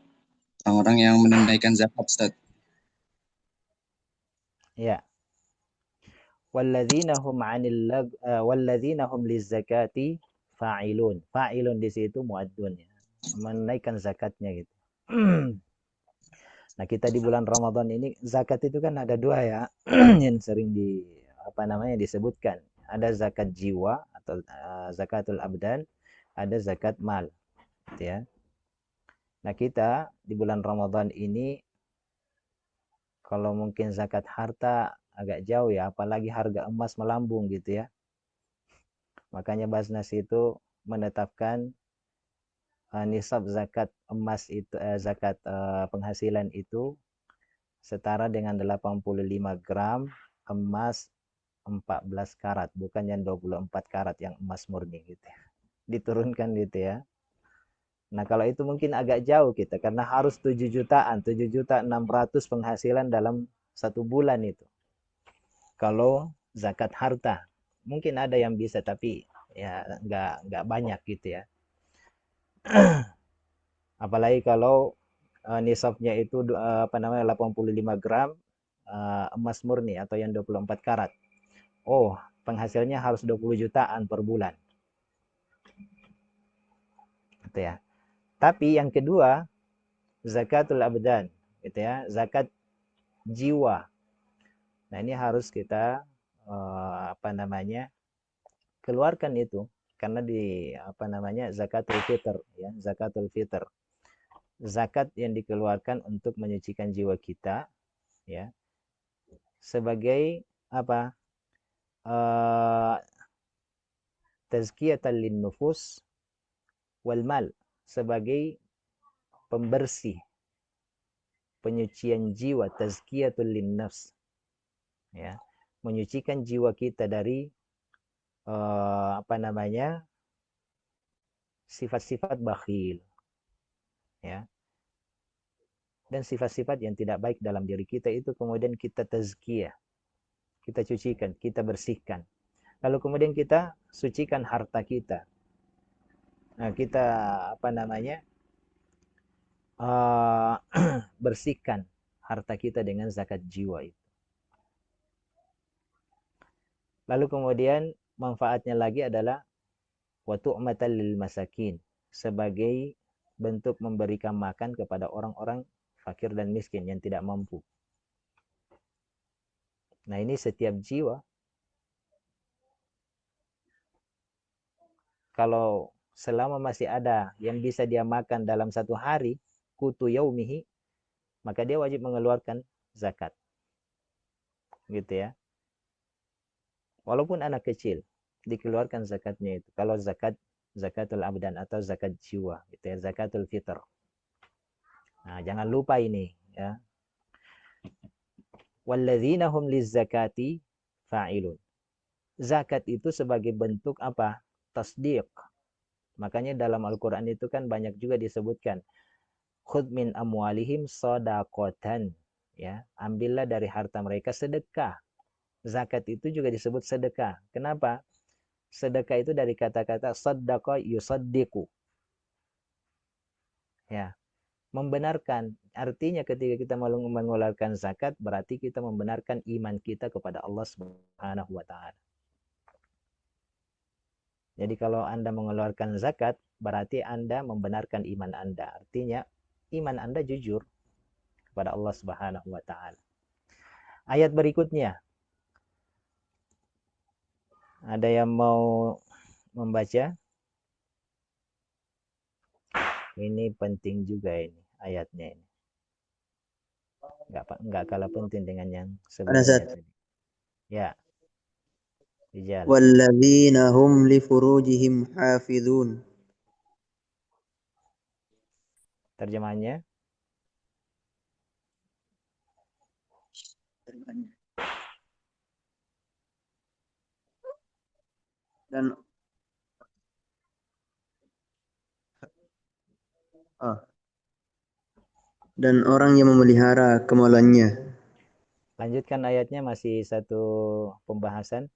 Orang-orang yang menunaikan zakat, Ustaz. Ya. Walladzina hum lizakati fa'ilun. Fa'ilun di situ muaddun ya. Menunaikan zakatnya gitu. Nah, kita di bulan Ramadan ini zakat itu kan ada dua ya yang sering disebutkan. Ada zakat jiwa atau zakatul abdan, ada zakat mal, gitu ya. Nah, kita di bulan Ramadan ini kalau mungkin zakat harta agak jauh ya, apalagi harga emas melambung gitu ya. Makanya Basnas itu menetapkan nisab zakat emas itu zakat penghasilan itu setara dengan 85 gram emas 14 karat, bukan yang 24 karat yang emas murni gitu ya. Diturunkan gitu ya. Nah, kalau itu mungkin agak jauh kita karena harus 7 jutaan, 7.600.000 penghasilan dalam 1 bulan itu. Kalau zakat harta, mungkin ada yang bisa tapi ya enggak banyak gitu ya. Apalagi kalau nisabnya itu 85 gram emas murni atau yang 24 karat. Oh, penghasilnya harus 20 jutaan per bulan. Gitu ya. Tapi yang kedua, zakatul abdan, gitu ya, zakat jiwa. Nah, ini harus kita keluarkan itu karena di zakatul fitr ya, zakatul fitr. Zakat yang dikeluarkan untuk menyucikan jiwa kita ya. Sebagai apa? Tazkiyatan lin nufus wal mal, sebagai pembersih, penyucian jiwa, tazkiyatul lin nafs ya, menyucikan jiwa kita dari sifat-sifat bakhil ya, dan sifat-sifat yang tidak baik dalam diri kita itu kemudian kita tazkiyah, kita cucikan, kita bersihkan, lalu kemudian kita sucikan harta kita. Nah, kita bersihkan harta kita dengan zakat jiwa itu. Lalu kemudian manfaatnya lagi adalah wa tu'matan lil masakin, sebagai bentuk memberikan makan kepada orang-orang fakir dan miskin yang tidak mampu. Nah, ini setiap jiwa kalau selama masih ada yang bisa dia makan dalam satu hari, kutu yaumihi, maka dia wajib mengeluarkan zakat. Gitu ya. Walaupun anak kecil, dikeluarkan zakatnya itu. Kalau zakatul abdan atau zakat jiwa, gitu ya, zakatul fitr. Nah, jangan lupa ini ya. Walladzina hum lizzakati fa'ilun. Zakat itu sebagai bentuk apa? Tasdiq. Makanya dalam Al-Qur'an itu kan banyak juga disebutkan khudh min amwalihim shadaqatan, ya, ambillah dari harta mereka sedekah. Zakat itu juga disebut sedekah. Kenapa? Sedekah itu dari kata-kata saddaqa yusaddiqu. Ya, membenarkan. Artinya ketika kita mengeluarkan zakat berarti kita membenarkan iman kita kepada Allah Subhanahu wa taala. Jadi kalau Anda mengeluarkan zakat berarti Anda membenarkan iman Anda. Artinya iman Anda jujur kepada Allah Subhanahu wa taala. Ayat berikutnya. Ada yang mau membaca? Ini penting juga ini ayatnya ini. Enggak kalah penting dengan yang sebelumnya tadi. Ya. Rijal. Walladzina hum li furujihim hafizun. Terjemahannya? Dan orang yang memelihara kemaluannya. Lanjutkan ayatnya, masih satu pembahasan.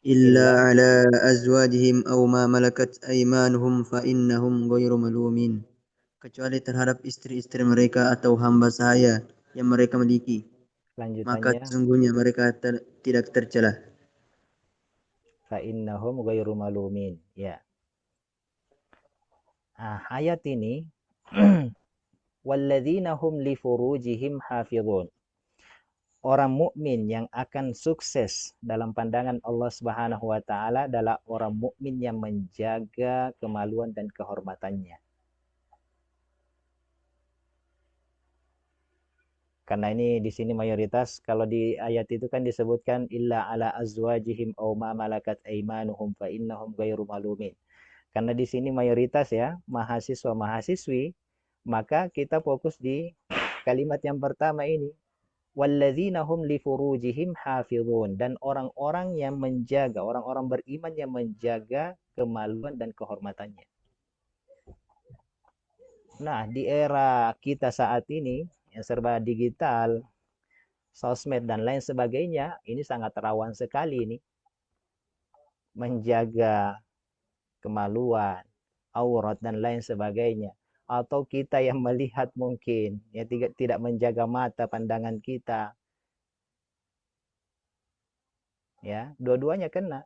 Illa ala azwajihim aw ma malakat aymanuhum fa innahum ghairu malumin. Kecuali terhadap istri-istri mereka atau hamba sahaya yang mereka miliki. Maka sesungguhnya mereka tidak tercela. Fa innahum ghairu malumin. Ya. Ayat ini walladzina hum li furujihim hafizun. Orang mukmin yang akan sukses dalam pandangan Allah Subhanahu wa taala adalah orang mukmin yang menjaga kemaluan dan kehormatannya. Karena ini di sini mayoritas, kalau di ayat itu kan disebutkan illa ala azwajihim aw ma malakat aymanuhum fa innahum ghairu malumin. Karena di sini mayoritas ya mahasiswa-mahasiswi, maka kita fokus di kalimat yang pertama ini. Walladzina hum li furujihim hafizun, dan orang-orang yang menjaga, orang-orang beriman yang menjaga kemaluan dan kehormatannya. Nah, di era kita saat ini yang serba digital, sosmed dan lain sebagainya, ini sangat rawan sekali ini. Menjaga kemaluan, aurat dan lain sebagainya. Atau kita yang melihat mungkin ya tidak menjaga mata pandangan kita, ya, dua-duanya kena.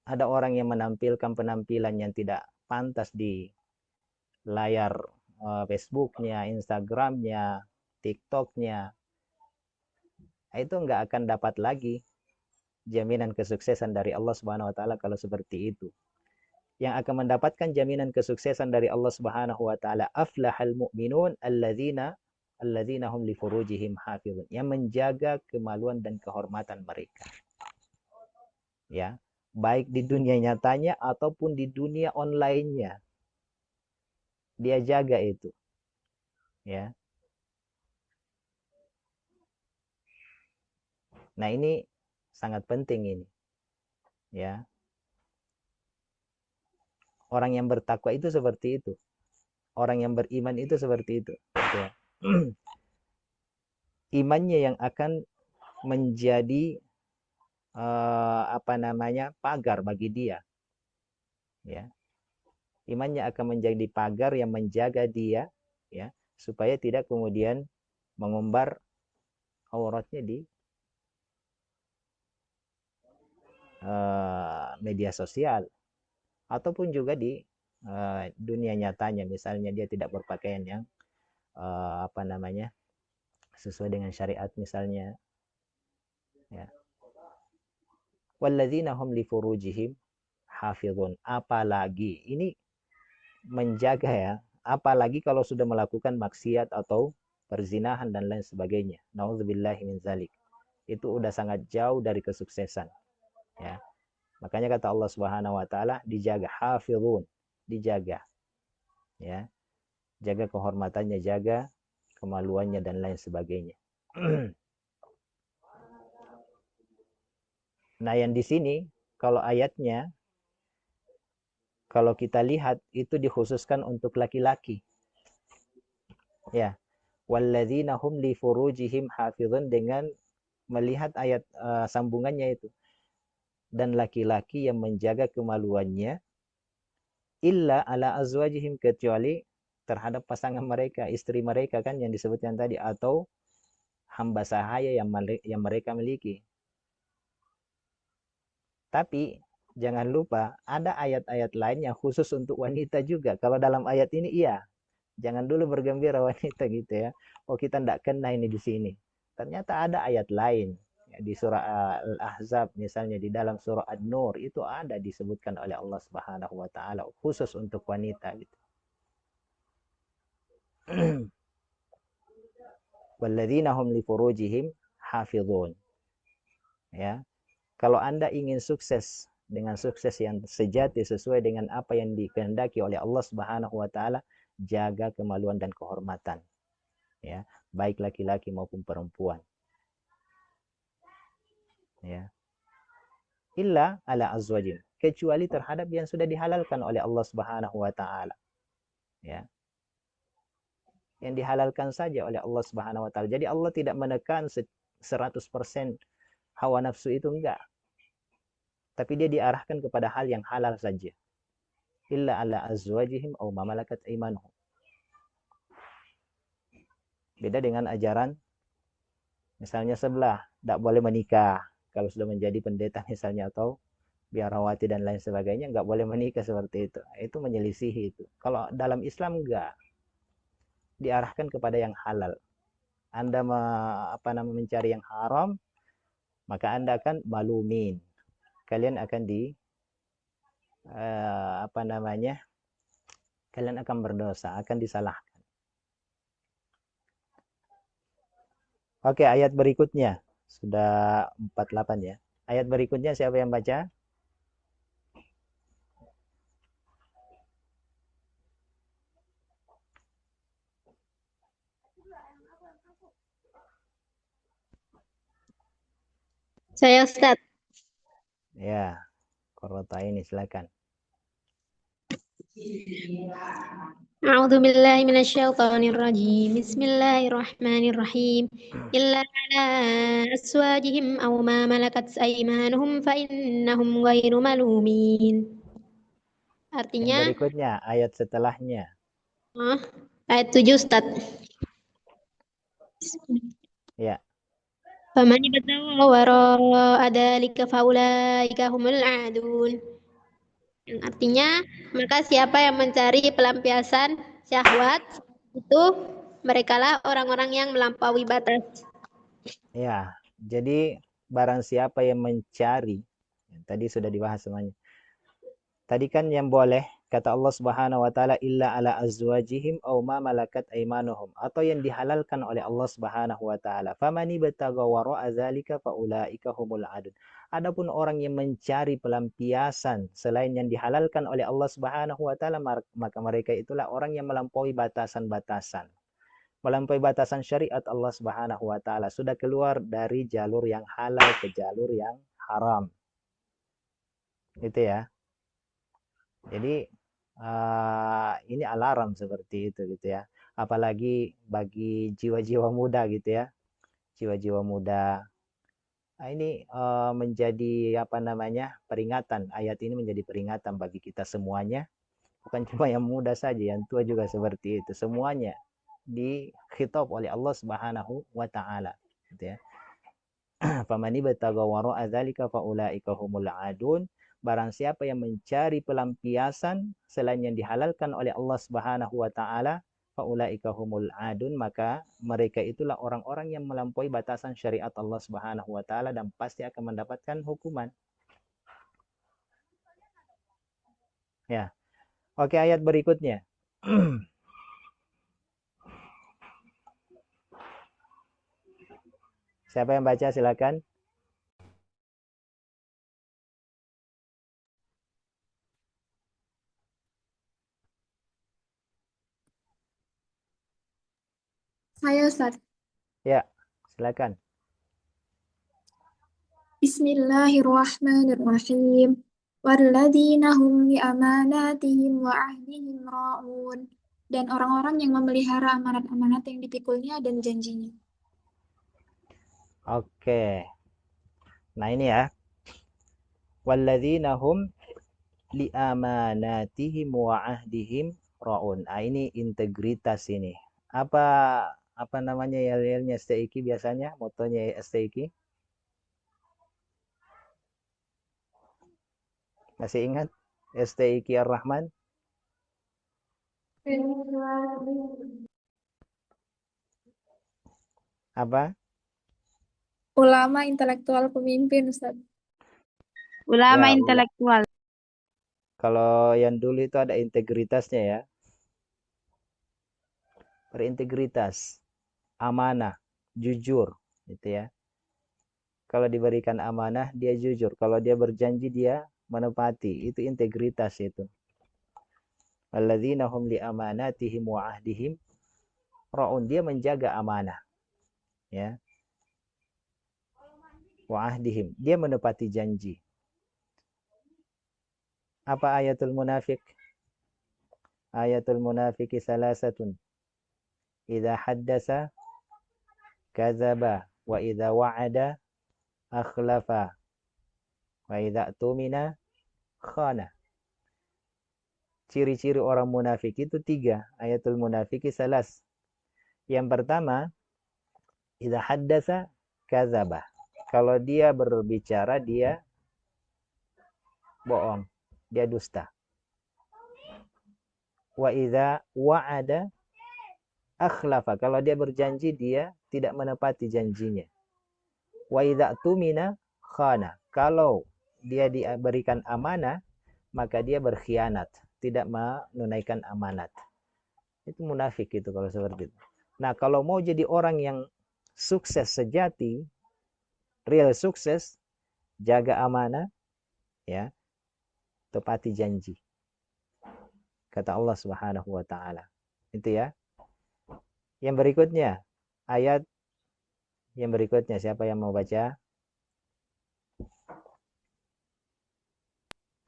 Ada orang yang menampilkan penampilan yang tidak pantas di layar Facebooknya, Instagramnya, TikToknya. Itu nggak akan dapat lagi jaminan kesuksesan dari Allah Subhanahu wa taala kalau seperti itu. Yang akan mendapatkan jaminan kesuksesan dari Allah Subhanahu wa taala, aflahal mu'minun alladzina hum li furujihim hafizun, yang menjaga kemaluan dan kehormatan mereka. Ya, baik di dunia nyatanya ataupun di dunia online-nya. Dia jaga itu. Ya. Nah, ini sangat penting ini. Ya. Orang yang bertakwa itu seperti itu. Orang yang beriman itu seperti itu. Ya. Imannya yang akan menjadi pagar bagi dia. Ya. Imannya akan menjadi pagar yang menjaga dia, ya, supaya tidak kemudian mengumbar auratnya media sosial ataupun juga di dunia nyatanya, misalnya dia tidak berpakaian yang sesuai dengan syariat misalnya, ya. Walladzina hum li furujihim hafizun, apalagi ini menjaga ya, apalagi kalau sudah melakukan maksiat atau perzinahan dan lain sebagainya, nauzubillahi min zalik, itu udah sangat jauh dari kesuksesan, ya. Makanya kata Allah Subhanahu wa taala, dijaga, hafizun, dijaga, ya, jaga kehormatannya, jaga kemaluannya dan lain sebagainya. Nah, yang di sini kalau ayatnya, kalau kita lihat itu dikhususkan untuk laki-laki. Ya. Walladzina hum li furujihim hafizun, dengan melihat ayat sambungannya itu. Dan laki-laki yang menjaga kemaluannya illa ala azwajihim, kecuali terhadap pasangan mereka, istri mereka kan yang disebutkan tadi, atau hamba sahaya yang mereka miliki. Tapi jangan lupa ada ayat-ayat lain yang khusus untuk wanita juga. Kalau dalam ayat ini iya, jangan dulu bergembira wanita gitu ya. Oh, kita tidak kena ini di sini. Ternyata ada ayat lain ya, di surah Al-Ahzab misalnya, di dalam surah An-Nur itu ada disebutkan oleh Allah Subhanahu wa taala khusus untuk wanita gitu. Walladzina hum li furujihim hafizun. Ya. Kalau Anda ingin sukses dengan sukses yang sejati sesuai dengan apa yang dikehendaki oleh Allah Subhanahu wa taala, jaga kemaluan dan kehormatan. Ya, baik laki-laki maupun perempuan. Ya. Illa ala azwajin, kecuali terhadap yang sudah dihalalkan oleh Allah Subhanahu wa taala. Ya. Yang dihalalkan saja oleh Allah Subhanahu wa taala. Jadi Allah tidak menekan 100% hawa nafsu itu, enggak. Tapi dia diarahkan kepada hal yang halal saja. Illa ala azwajihim aw ma malakat aymanuhum. Beda dengan ajaran misalnya sebelah, tidak boleh menikah kalau sudah menjadi pendeta misalnya, atau biarawati dan lain sebagainya, enggak boleh menikah seperti itu. Itu menyelisihi itu. Kalau dalam Islam enggak. Diarahkan kepada yang halal. Anda mencari yang haram, maka Anda akan malumin. Kalian akan kalian akan berdosa, akan disalahkan. Oke, ayat berikutnya sudah 48 ya. Ayat berikutnya siapa yang baca? Saya, Ustaz. Ya, Qurrataini, silakan. A'udzu billahi minasyaitonir rajim. Bismillahirrahmanirrahim. Illa ala aswajihim aw ma malakat aymanuhum fa innahum ghairu malumin. Artinya, yang berikutnya, ayat setelahnya. Ayat 7, Ustaz. Ya. Faman ibtagha wara'a dzalika faulaika humul aadun. Yang artinya, maka siapa yang mencari pelampiasan syahwat, itu merekalah orang-orang yang melampaui batas. Ya, jadi barang siapa yang mencari, tadi sudah dibahas semuanya. Tadi kan yang boleh, kata Allah Subhanahu wa taala, illa ala azwajihim aw ma malakat aymanuhum, atau yang dihalalkan oleh Allah Subhanahu wa taala. Famani batagha wara'a dzalika faulaika humul adun. Adapun orang yang mencari pelampiasan selain yang dihalalkan oleh Allah Subhanahu wa taala, maka mereka itulah orang yang melampaui batasan-batasan. Melampaui batasan syariat Allah Subhanahu wa taala, sudah keluar dari jalur yang halal ke jalur yang haram. Itu ya. Jadi ini alarm seperti itu gitu ya. Apalagi bagi jiwa-jiwa muda gitu ya. Jiwa-jiwa muda. Nah, ini menjadi peringatan. Ayat ini menjadi peringatan bagi kita semuanya. Bukan cuma yang muda saja, yang tua juga seperti itu. Semuanya dikhitab oleh Allah Subhanahu wa taala gitu ya. Famani batagha wara'a dzalika faulaika humul adun. Barang siapa yang mencari pelampiasan selain yang dihalalkan oleh Allah Subhanahu wa taala, faulaika humul adun, maka mereka itulah orang-orang yang melampaui batasan syariat Allah Subhanahu wa taala dan pasti akan mendapatkan hukuman. Ya. Oke, ayat berikutnya. Siapa yang baca silakan. Saya Ustaz. Ya, silakan. Bismillahirrahmanirrahim. Walladzina hum li amanatihim wa ahdihim ra'un. Dan orang-orang yang memelihara amanat-amanat yang dipikulnya dan janjinya. Oke. Nah ini ya. Walladzina hum li amanatihim wa ahdihim ra'un. Nah, ini integritas ini. Apa namanya yel-yelnya STIQ biasanya? Motonya STIQ? Masih ingat STIQ Ar-Rahman? Apa? Ulama intelektual pemimpin, Ustaz. Ulama Ya, intelektual. kalau yang dulu itu ada integritasnya ya. Berintegritas, amanah, jujur, gitu ya. Kalau diberikan amanah, dia jujur. Kalau dia berjanji, dia menepati. Itu integritas itu. Alladzina hum li amanatihim wa ahdihim ra'un. Dia menjaga amanah. Ya. Wa ahdihim. Dia menepati janji. Apa ayatul munafik? Ayatul munafiki salasatun. Idza haddasa kadzaba wa idza wa'ada akhlafa wa idza tumina khana. Ciri-ciri orang munafik itu 3. Ayatul munafiki salas. Yang pertama, idza haddasa kadzaba. Kalau dia berbicara dia bohong, dia dusta. Wa idza wa'ada akhlafa. Kalau dia berjanji dia tidak menepati janjinya. Wa idza tumina khana. Kalau dia diberikan amanah, maka dia berkhianat, tidak menunaikan amanat. Itu munafik itu kalau seperti itu. Nah, kalau mau jadi orang yang sukses sejati, real sukses, jaga amanah, ya, tepati janji. Kata Allah Subhanahu wa taala. Itu ya. Yang berikutnya, ayat yang berikutnya siapa yang mau baca?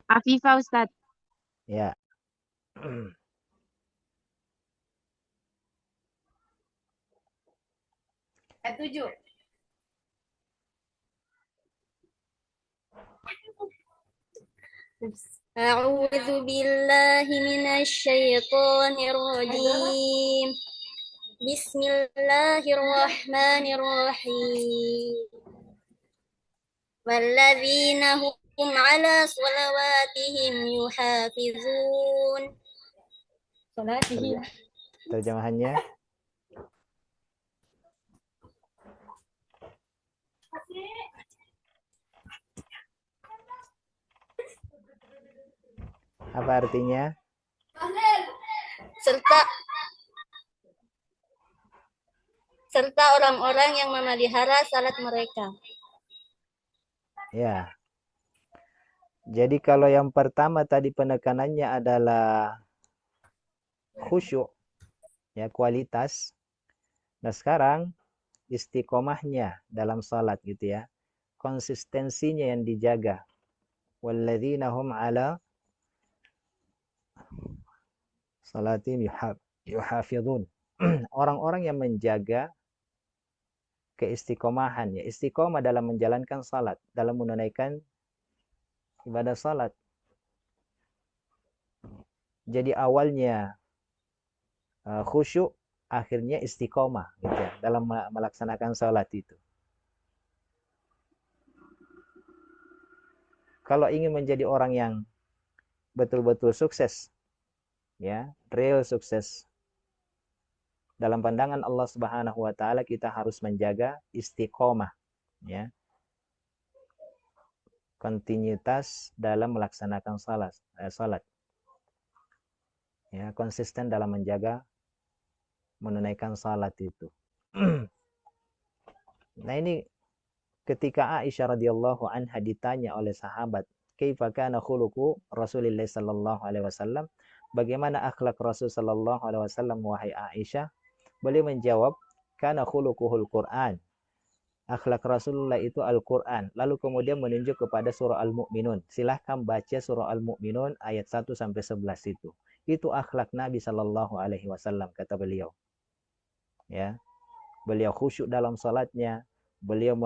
Afifah Ustaz. Ya. Ayat 7. A'udzu billahi minasy syaithanir rajim. Bismillahirrahmanirrahim. Walladzina hum 'ala shalawatihim yuhafizun. Salatihim. Terjemahannya? Apa artinya? Serta orang-orang yang memelihara salat mereka. Ya. Jadi kalau yang pertama tadi penekanannya adalah khusyuk, ya, kualitas. Nah, sekarang istiqomahnya dalam salat gitu ya. Konsistensinya yang dijaga. Walladzina hum 'ala salatihim yuhafizun. Orang-orang yang menjaga keistiqomahan, ya, istiqomah dalam menjalankan salat, dalam menunaikan ibadah salat. Jadi awalnya khusyuk, akhirnya istiqomah gitu ya, dalam melaksanakan salat itu. Kalau ingin menjadi orang yang betul-betul sukses, ya, real sukses dalam pandangan Allah Subhanahu wa taala, kita harus menjaga istiqomah, ya. Kontinuitas dalam melaksanakan salat. Ya, konsisten dalam menunaikan salat itu. Nah, ini ketika Aisyah radhiyallahu anha ditanya oleh sahabat, "Kaifa kana khuluqu Rasulillah sallallahu alaihi wasallam?" Bagaimana akhlak Rasul sallallahu alaihi wasallam wahai Aisyah? Beliau menjawab, "Kana khuluquhul Qur'an." Akhlak Rasulullah itu Al-Qur'an. Lalu kemudian menunjuk kepada surah Al-Mu'minun. Silahkan baca surah Al-Mu'minun ayat 1 sampai 11 itu. Itu akhlak Nabi sallallahu alaihi wasallam, kata beliau. Ya. Beliau khusyuk dalam salatnya, beliau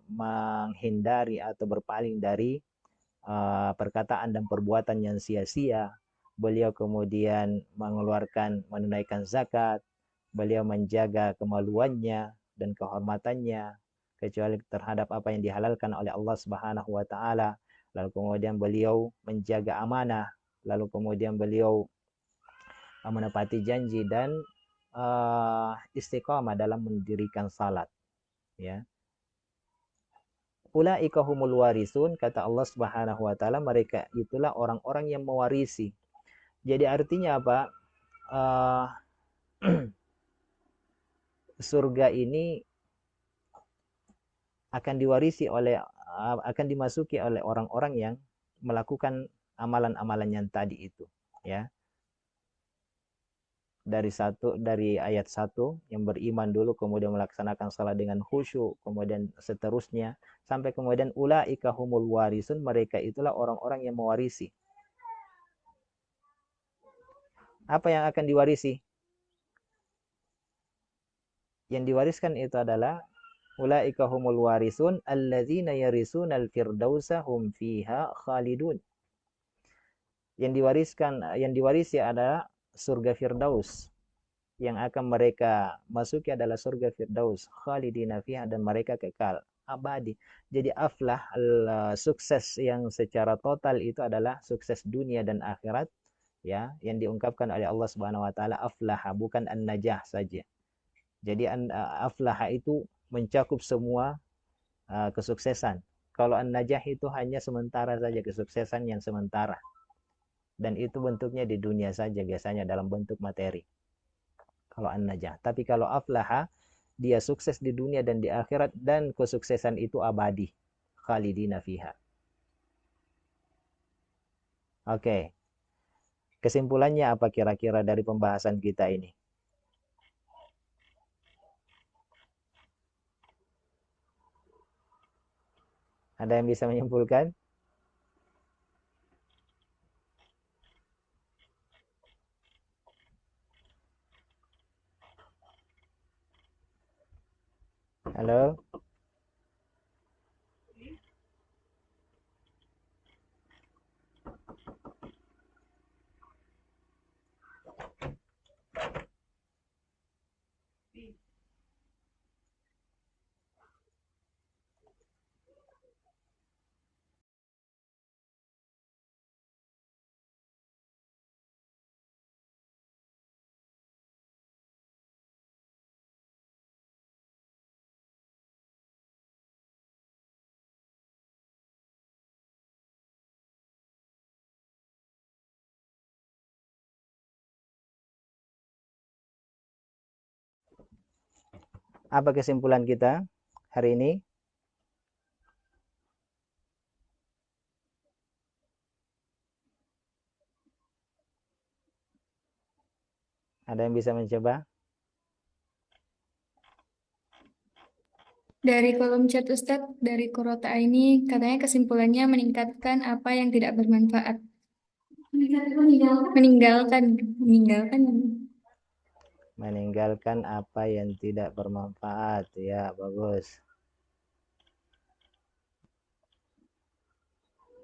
menghindari atau berpaling dari perkataan dan perbuatan yang sia-sia. Beliau kemudian menunaikan zakat, beliau menjaga kemaluannya dan kehormatannya kecuali terhadap apa yang dihalalkan oleh Allah Subhanahu wa taala. Lalu kemudian beliau menjaga amanah, lalu kemudian beliau menepati janji dan istiqamah dalam mendirikan salat, ya. Ulaika humul warisun, kata Allah Subhanahu wa taala, mereka itulah orang-orang yang mewarisi. Jadi artinya apa? Surga ini akan dimasuki oleh orang-orang yang melakukan amalan-amalan yang tadi itu, ya. Dari ayat 1 yang beriman dulu, kemudian melaksanakan salat dengan khusyuk, kemudian seterusnya sampai kemudian ulaika humul warisun, mereka itulah orang-orang yang mewarisi. Apa yang akan diwarisi? Yang diwariskan itu adalah ulaika humul warisun alladzina yarisunal firdausa hum fiha khalidun. Yang diwarisi adalah surga Firdaus. Yang akan mereka masuki adalah surga Firdaus, khalidina fiha, dan mereka kekal abadi. Jadi aflah, sukses yang secara total itu adalah sukses dunia dan akhirat, ya, yang diungkapkan oleh Allah Subhanahu wa taala aflaha, bukan an-najah saja. Jadi aflaha itu mencakup semua kesuksesan. Kalau an-najah itu hanya sementara saja, kesuksesan yang sementara. Dan itu bentuknya di dunia saja, biasanya dalam bentuk materi. Kalau an-najah. Tapi kalau aflaha, dia sukses di dunia dan di akhirat, dan kesuksesan itu abadi. Khalidina fiha. Oke. Kesimpulannya apa kira-kira dari pembahasan kita ini? Ada yang bisa menyimpulkan? Halo? Apa kesimpulan kita hari ini? Ada yang bisa mencoba? Dari kolom chat Ustadz, dari Kurota ini katanya kesimpulannya meningkatkan apa yang tidak bermanfaat. Meninggalkan apa yang tidak bermanfaat. Ya, bagus.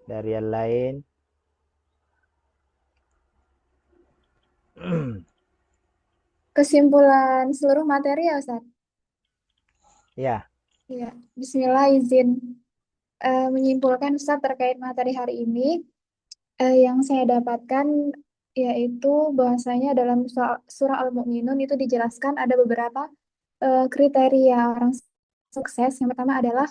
Dari yang lain? Kesimpulan seluruh materi ya, Ustaz? Ya. Iya. Bismillah, izin menyimpulkan Ustaz terkait materi hari ini, yang saya dapatkan yaitu bahwasanya dalam surah Al-Mu'minun itu dijelaskan ada beberapa kriteria orang sukses. Yang pertama adalah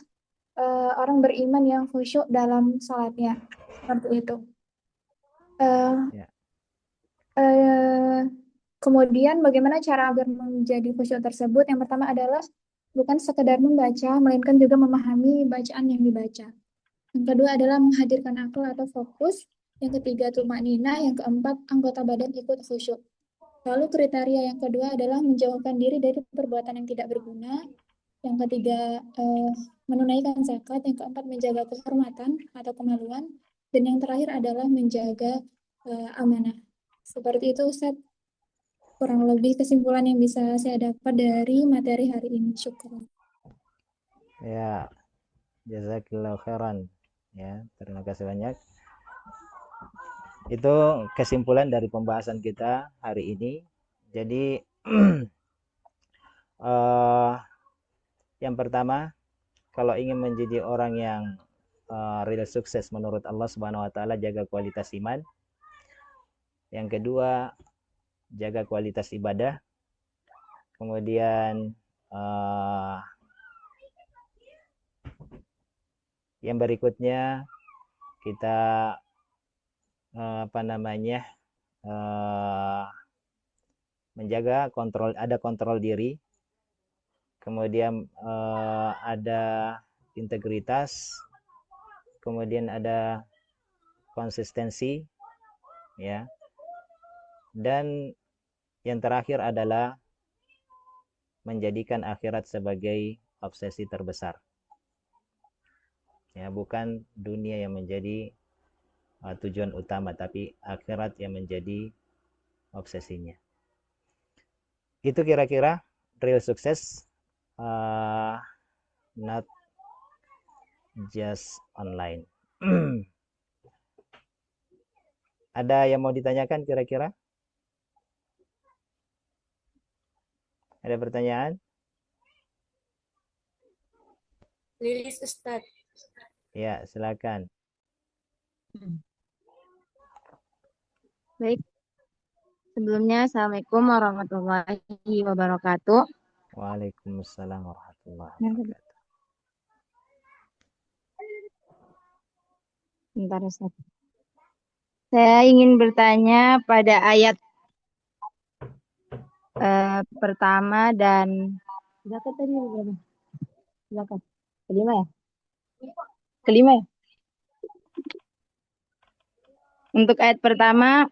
orang beriman yang khusyuk dalam sholatnya. Seperti itu. Ya. Kemudian bagaimana cara agar menjadi khusyuk tersebut? Yang pertama adalah bukan sekedar membaca, melainkan juga memahami bacaan yang dibaca. Yang kedua adalah menghadirkan akal atau fokus. Yang ketiga tumaknina. Yang keempat anggota badan ikut khusyuk. Lalu kriteria yang kedua adalah menjauhkan diri dari perbuatan yang tidak berguna. Yang ketiga menunaikan zakat. Yang keempat menjaga kehormatan atau kemaluan. Dan yang terakhir adalah menjaga amanah. Seperti itu Ustaz, kurang lebih kesimpulan yang bisa saya dapat dari materi hari ini. Syukur. Ya, jazakillahu khairan. Ya, terima kasih banyak. Itu kesimpulan dari pembahasan kita hari ini. Jadi yang pertama, kalau ingin menjadi orang yang real sukses menurut Allah Subhanahu wa taala, jaga kualitas iman. Yang kedua, jaga kualitas ibadah. Kemudian yang berikutnya kita menjaga kontrol diri. Kemudian ada integritas, kemudian ada konsistensi, ya. Dan yang terakhir adalah menjadikan akhirat sebagai obsesi terbesar. Ya, bukan dunia yang menjadi tujuan utama, tapi akhirat yang menjadi obsesinya. Itu kira-kira real success, not just online. Ada yang mau ditanyakan kira-kira? Ada pertanyaan? Lilis Ustaz. Ya, silakan. Baik. Sebelumnya, Assalamualaikum warahmatullahi wabarakatuh. Waalaikumsalam warahmatullahi wabarakatuh. Bentar, Ustaz. Saya ingin bertanya pada ayat pertama dan zakat tadi berapa? Zakat. Kelima ya? Kelima ya? Untuk ayat pertama,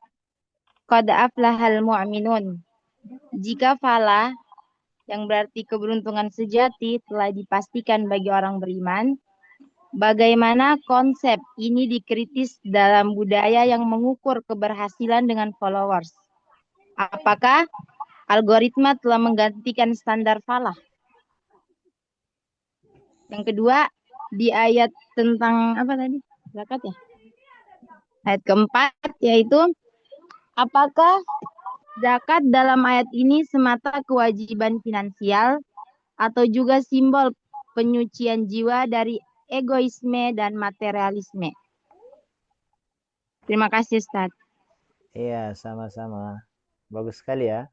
qad aflahal mu'minun. Jika falah, yang berarti keberuntungan sejati, telah dipastikan bagi orang beriman, bagaimana konsep ini dikritis dalam budaya yang mengukur keberhasilan dengan followers? Apakah algoritma telah menggantikan standar falah? Yang kedua, di ayat tentang apa tadi? Zakat ya? Ayat keempat, yaitu apakah zakat dalam ayat ini semata kewajiban finansial atau juga simbol penyucian jiwa dari egoisme dan materialisme? Terima kasih, Ustaz. Iya, sama-sama. Bagus sekali ya.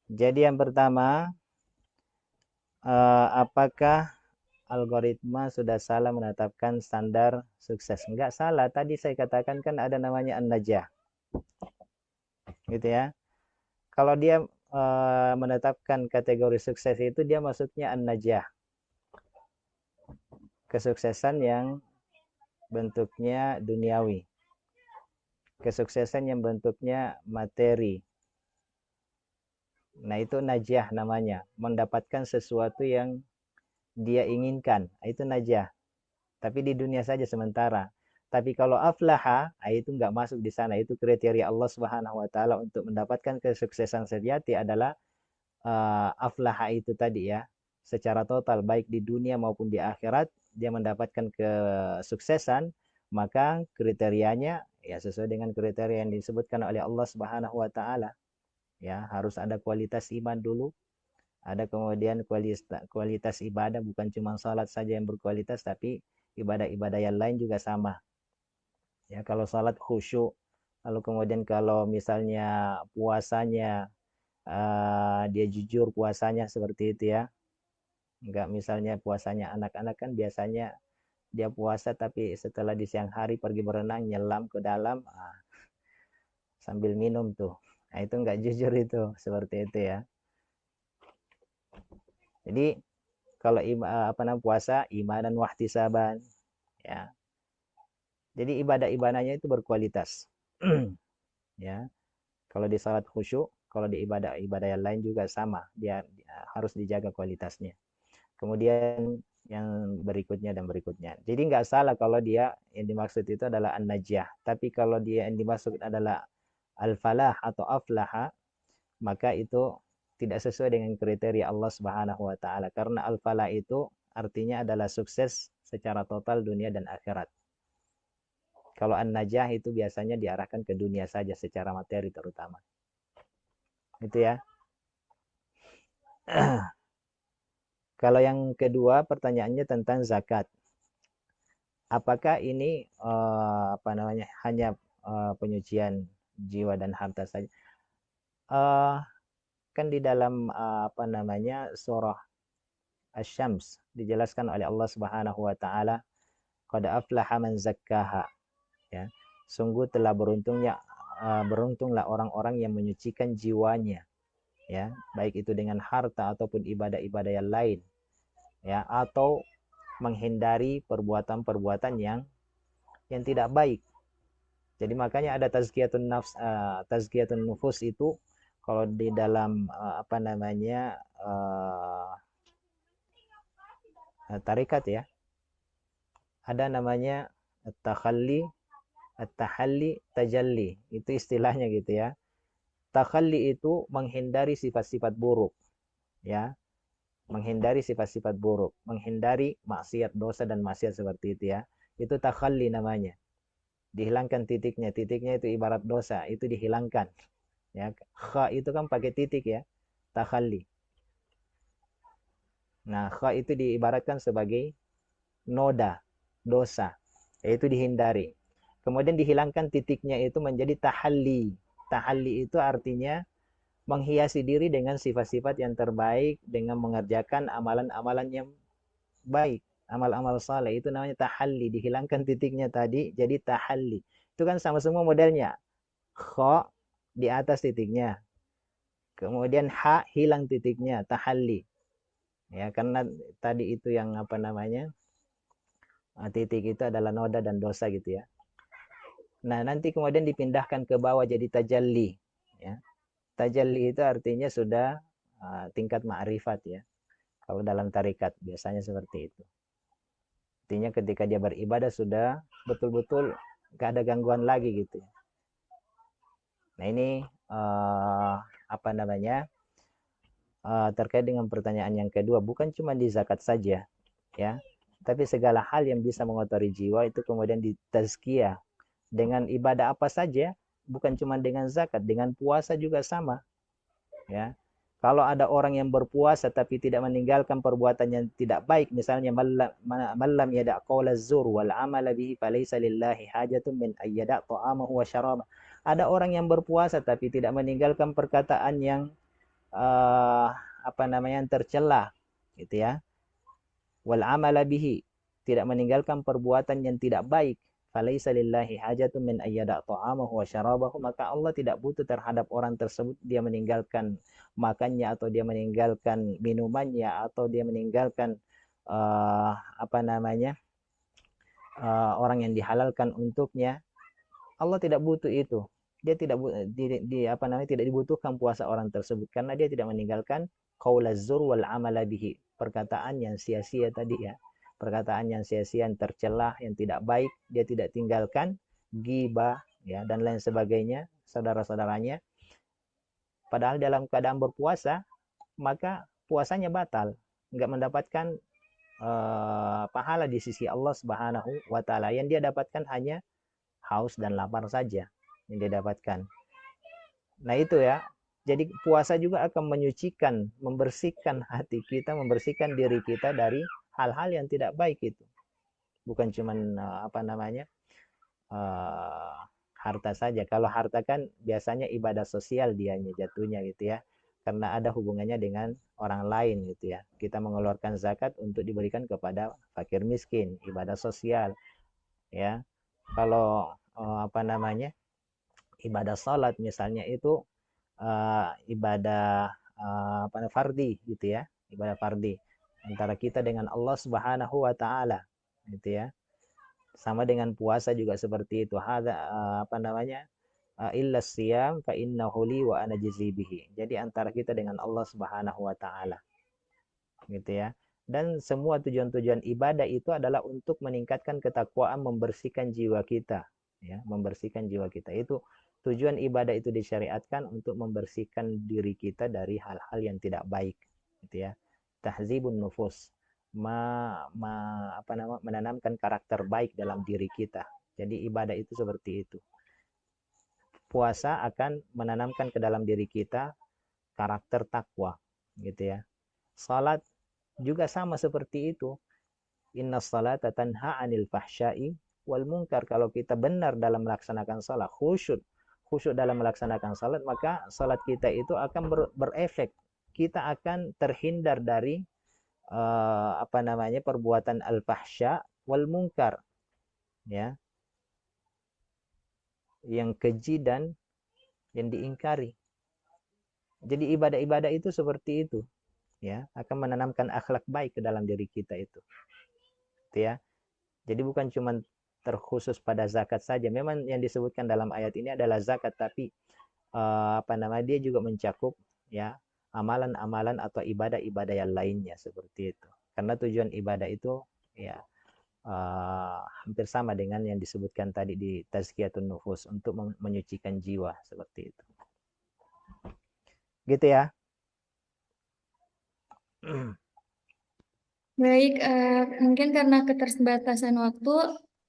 Jadi yang pertama, apakah algoritma sudah salah menetapkan standar sukses? Enggak salah. Tadi saya katakan kan ada namanya an-najah. Gitu ya. Kalau dia menetapkan kategori sukses itu, dia maksudnya an-najah. Kesuksesan yang bentuknya duniawi. Kesuksesan yang bentuknya materi. Nah, itu najah namanya. Mendapatkan sesuatu yang dia inginkan. Itu najah. Tapi di dunia saja sementara. Tapi kalau aflaha, itu enggak masuk di sana. Itu kriteria Allah Subhanahu wa taala untuk mendapatkan kesuksesan sejati adalah aflaha itu tadi ya. Secara total baik di dunia maupun di akhirat dia mendapatkan kesuksesan, maka kriterianya ya sesuai dengan kriteria yang disebutkan oleh Allah Subhanahu wa taala. Ya, harus ada kualitas iman dulu. Ada kemudian kualitas ibadah, bukan cuma salat saja yang berkualitas, tapi ibadah-ibadah yang lain juga sama. Ya, kalau salat khusyuk, lalu kemudian kalau misalnya puasanya dia jujur puasanya seperti itu ya. Enggak misalnya puasanya anak-anak kan biasanya dia puasa tapi setelah di siang hari pergi berenang nyelam ke dalam sambil minum tuh. Nah, itu enggak jujur itu, seperti itu ya. Jadi kalau puasa iman dan wahtisaban ya. Jadi ibadah-ibadahnya itu berkualitas. Ya. Kalau di salat khusyuk, kalau di ibadah-ibadah yang lain juga sama, dia harus dijaga kualitasnya. Kemudian yang berikutnya dan berikutnya. Jadi nggak salah kalau dia yang dimaksud itu adalah an-najah. Tapi kalau dia yang dimaksud adalah al-falah atau aflaha, maka itu tidak sesuai dengan kriteria Allah Subhanahu wa taala, karena al-falah itu artinya adalah sukses secara total dunia dan akhirat. Kalau an-najah itu biasanya diarahkan ke dunia saja secara materi terutama. Itu ya. Kalau yang kedua pertanyaannya tentang zakat. Apakah ini hanya penyucian jiwa dan harta saja? Kan di dalam surah Asy-Syams dijelaskan oleh Allah Subhanahu wa taala, qad aflaha man zakkaha. Ya. Sungguh telah beruntunglah orang-orang yang menyucikan jiwanya. Ya, baik itu dengan harta ataupun ibadah-ibadah yang lain. Ya, atau menghindari perbuatan-perbuatan yang tidak baik. Jadi makanya ada tazkiyatun nufus itu kalau di dalam tarekat ya, ada namanya at-tahalli tajalli, itu istilahnya gitu ya. Takhalli itu menghindari sifat-sifat buruk ya, menghindari sifat-sifat buruk, menghindari maksiat, dosa dan maksiat seperti itu ya, itu takhalli namanya. Dihilangkan titiknya itu ibarat dosa, itu dihilangkan ya. Kha itu kan pakai titik ya, takhalli. Nah, kha itu diibaratkan sebagai noda, dosa, yaitu dihindari. Kemudian dihilangkan titiknya itu menjadi tahalli. Tahalli itu artinya menghiasi diri dengan sifat-sifat yang terbaik, dengan mengerjakan amalan-amalan yang baik, amal-amal saleh, itu namanya tahalli. Dihilangkan titiknya tadi jadi tahalli. Itu kan sama semua modelnya. Kha di atas titiknya, kemudian ha hilang titiknya, tahalli ya, karena tadi itu yang titik itu adalah noda dan dosa gitu ya. Nah, nanti kemudian dipindahkan ke bawah jadi tajalli ya. Tajalli itu artinya sudah tingkat ma'rifat ya. Kalau dalam tarikat biasanya seperti itu. Artinya ketika dia beribadah sudah betul-betul gak ada gangguan lagi gitu ya. Nah, ini terkait dengan pertanyaan yang kedua, bukan cuma di zakat saja ya, tapi segala hal yang bisa mengotori jiwa itu kemudian ditazkiyah dengan ibadah apa saja, bukan cuma dengan zakat, dengan puasa juga sama ya. Kalau ada orang yang berpuasa tapi tidak meninggalkan perbuatan yang tidak baik, misalnya malam yada' qaula zur wal amala bihi falaysa lillahi hajatun min ayyada' ta'amahu wa syaraba. Ada orang yang berpuasa tapi tidak meninggalkan perkataan yang tercela gitu ya. Wal amala bihi, tidak meninggalkan perbuatan yang tidak baik. Falaisa lillahi hajatun min ayyada' ta'amahu wa syarabahu, maka Allah tidak butuh terhadap orang tersebut dia meninggalkan makannya atau dia meninggalkan minumannya atau dia meninggalkan orang yang dihalalkan untuknya. Allah tidak butuh itu. Dia tidak dibutuhkan puasa orang tersebut karena dia tidak meninggalkan qaulaz zur wal amala bihi, perkataan yang sia-sia tadi ya. Perkataan yang sia-sia, yang tercelah, yang tidak baik, dia tidak tinggalkan, ghibah ya dan lain sebagainya, saudara-saudaranya. Padahal dalam keadaan berpuasa, maka puasanya batal, enggak mendapatkan pahala di sisi Allah Subhanahu wa taala. Yang dia dapatkan hanya haus dan lapar saja yang dia dapatkan. Nah, itu ya. Jadi puasa juga akan menyucikan, membersihkan hati kita, membersihkan diri kita dari hal-hal yang tidak baik itu. Bukan cuman harta saja. Kalau harta kan biasanya ibadah sosial dianya jatuhnya gitu ya. Karena ada hubungannya dengan orang lain gitu ya. Kita mengeluarkan zakat untuk diberikan kepada fakir miskin, ibadah sosial ya. Kalau ibadah salat misalnya itu ibadah fardhi gitu ya, ibadah fardhi antara kita dengan Allah Subhanahu wa taala gitu ya. Sama dengan puasa juga seperti itu. Illa siyam fa innahu li wa ana jazi bihi. Jadi antara kita dengan Allah Subhanahu wa taala. Gitu ya. Dan semua tujuan-tujuan ibadah itu adalah untuk meningkatkan ketakwaan, membersihkan jiwa kita, ya, membersihkan jiwa kita. Itu tujuan ibadah itu disyariatkan untuk membersihkan diri kita dari hal-hal yang tidak baik, gitu ya. Tahzibun nufus, menanamkan karakter baik dalam diri kita. Jadi ibadah itu seperti itu. Puasa akan menanamkan ke dalam diri kita karakter takwa, gitu ya. Salat juga sama seperti itu. Inna salata tanha 'anil fahsya'i wal munkar. Kalau kita benar dalam melaksanakan salat, khusyuk dalam melaksanakan salat, maka salat kita itu akan berefek. Kita akan terhindar dari perbuatan al-fahsya wal munkar, ya, yang keji dan yang diingkari. Jadi ibadah-ibadah itu seperti itu, ya, akan menanamkan akhlak baik ke dalam diri kita itu, ya. Jadi bukan cuma terkhusus pada zakat saja. Memang yang disebutkan dalam ayat ini adalah zakat, tapi dia juga mencakup, ya, amalan-amalan atau ibadah-ibadah yang lainnya seperti itu. Karena tujuan ibadah itu, ya, hampir sama dengan yang disebutkan tadi di tazkiyatun nufus, untuk menyucikan jiwa seperti itu. Gitu ya. Baik, mungkin karena keterbatasan waktu,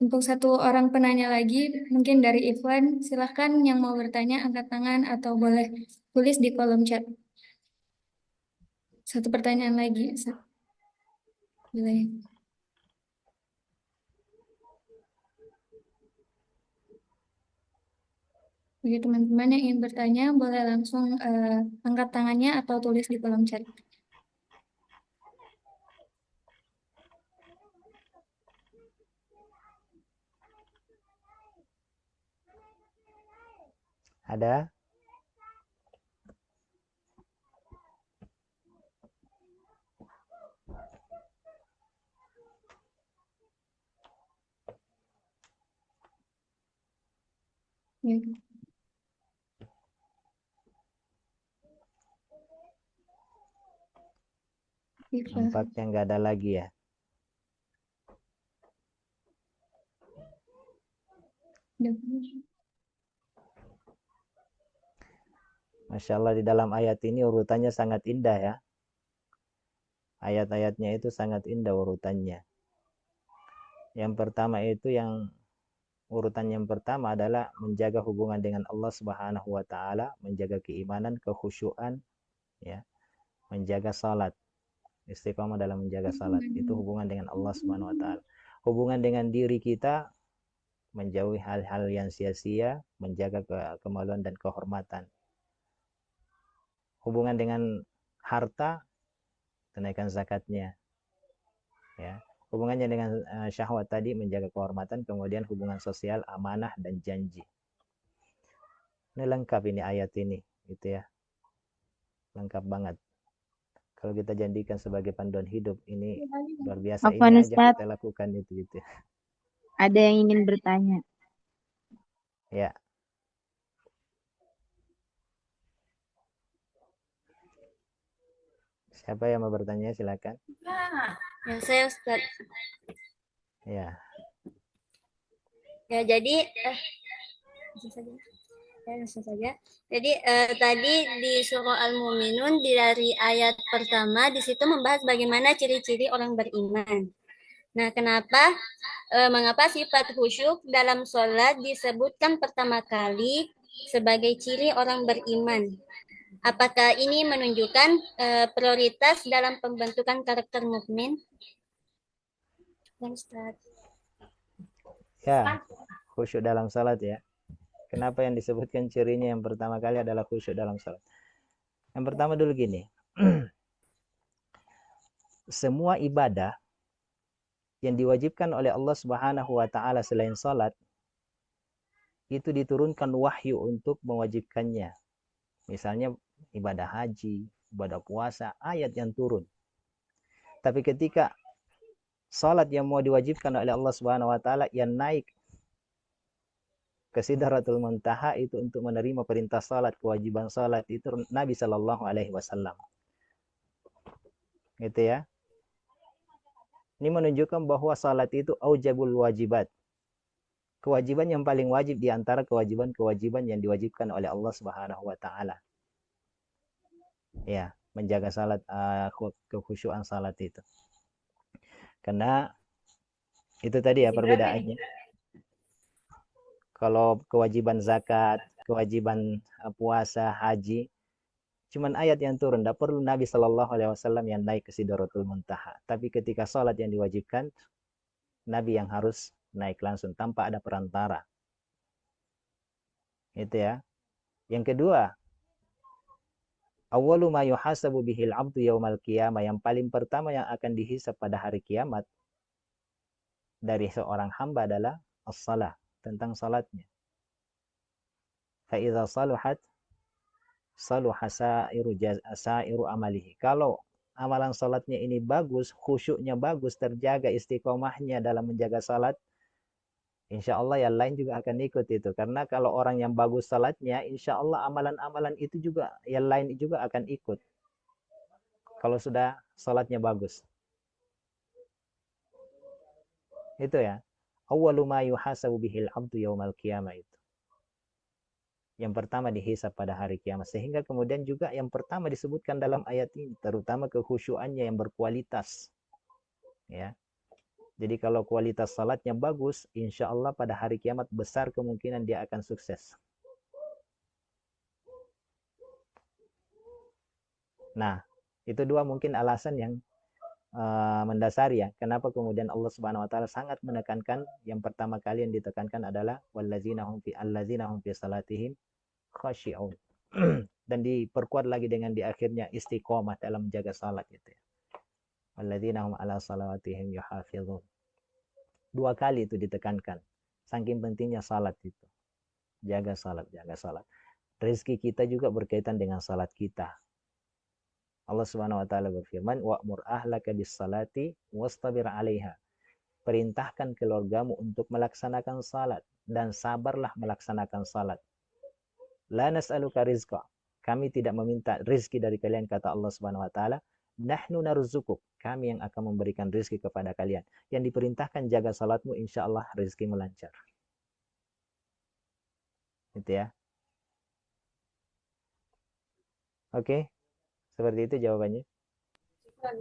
untuk satu orang penanya lagi, mungkin dari Ikhwan, silahkan yang mau bertanya angkat tangan atau boleh tulis di kolom chat. Satu pertanyaan lagi. Boleh. Bagi teman-teman yang ingin bertanya, boleh langsung angkat tangannya atau tulis di kolom chat. Ada? Ya. Nampaknya nggak ada lagi ya. Masya Allah, di dalam ayat ini urutannya sangat indah ya. Ayat-ayatnya itu sangat indah urutannya. Yang pertama itu urutan yang pertama adalah menjaga hubungan dengan Allah Subhanahu wa taala, menjaga keimanan, kekhusyuan, ya. Menjaga salat. Istiqamah dalam menjaga salat. Itu hubungan dengan Allah Subhanahu wa taala. Hubungan dengan diri kita, menjauhi hal-hal yang sia-sia, menjaga kemaluan dan kehormatan. Hubungan dengan harta, tunaikan zakatnya, ya. Hubungannya dengan syahwat tadi, menjaga kehormatan, kemudian hubungan sosial, amanah dan janji. Ini lengkap ini ayat ini, gitu ya. Lengkap banget. Kalau kita jadikan sebagai panduan hidup, ini luar biasa. Ini aja kita lakukan itu, gitu. Ada yang ingin bertanya? Ya. Siapa yang mau bertanya? Silakan. Ya, saya Ustaz. Ya. Ya, jadi langsung saja. Jadi tadi di surah Al-Mu'minun dari ayat pertama di situ membahas bagaimana ciri-ciri orang beriman. Nah, mengapa sifat khusyuk dalam sholat disebutkan pertama kali sebagai ciri orang beriman? Apakah ini menunjukkan prioritas dalam pembentukan karakter mukmin? Ustaz. Ya, khusyuk dalam salat ya. Kenapa yang disebutkan cirinya yang pertama kali adalah khusyuk dalam salat? Yang pertama dulu gini. Semua ibadah yang diwajibkan oleh Allah Subhanahu wa taala selain salat itu diturunkan wahyu untuk mewajibkannya. Misalnya ibadah haji, ibadah puasa, ayat yang turun. Tapi ketika salat yang mau diwajibkan oleh Allah Subhanahu wa taala yang naik ke Sidratul Muntaha itu untuk menerima perintah salat, kewajiban salat itu Nabi Shallallahu alaihi wasallam. Gitu ya. Ini menunjukkan bahwa salat itu aujabul wajibat. Kewajiban yang paling wajib di antara kewajiban-kewajiban yang diwajibkan oleh Allah Subhanahu wa taala. Ya, menjaga salat, kekhusyuan salat itu. Karena itu tadi ya perbedaannya. Kalau kewajiban zakat, kewajiban puasa, haji, cuman ayat yang turun, tidak perlu Nabi Shallallahu alaihi wasallam yang naik ke Sidratul Muntaha. Tapi ketika salat yang diwajibkan, Nabi yang harus naik langsung tanpa ada perantara. Itu ya. Yang kedua, awwalu ma yuhasabu bihil abdu yaumal qiyamah, yang paling pertama yang akan dihisab pada hari kiamat dari seorang hamba adalah as-salah, tentang salatnya. Fa idza saluhat saluha sairu amalihi. Kalau amalan salatnya ini bagus, khusyuknya bagus, terjaga istiqomahnya dalam menjaga salat, insya Allah yang lain juga akan ikut itu. Karena kalau orang yang bagus salatnya, insya Allah amalan-amalan itu juga, yang lain juga akan ikut. Kalau sudah salatnya bagus. Itu ya. Awwalu ma yuhasabu bihil abdu yaumal qiyamah itu. Yang pertama dihisab pada hari kiamat. Sehingga kemudian juga yang pertama disebutkan dalam ayat ini, terutama kekhusyuannya yang berkualitas. Ya. Jadi kalau kualitas salatnya bagus, insya Allah pada hari kiamat besar kemungkinan dia akan sukses. Nah, itu dua mungkin alasan yang mendasari ya. Kenapa kemudian Allah Subhanahu wa taala sangat menekankan, yang pertama kali yang ditekankan adalah wallazina hum fi salatihim khashi'un. Dan diperkuat lagi dengan di akhirnya istiqomah dalam menjaga salat itu ya. Walladzina hum ala salawatihim yuhafizun. Dua kali itu ditekankan. Saking pentingnya salat itu. Jaga salat, jaga salat. Rezeki kita juga berkaitan dengan salat kita. Allah Subhanahu wa taala berfirman, wa'mur ahlaka bis-salati wastabir 'alaiha. Perintahkan keluargamu untuk melaksanakan salat dan sabarlah melaksanakan salat. La nas'aluka rizqa. Kami tidak meminta rizki dari kalian, kata Allah Subhanahu wa taala. Nahnu narzuquk. Kami yang akan memberikan rizki kepada kalian. Yang diperintahkan jaga salatmu, insyaallah rizki melancar. Itu ya. Oke. Seperti itu jawabannya.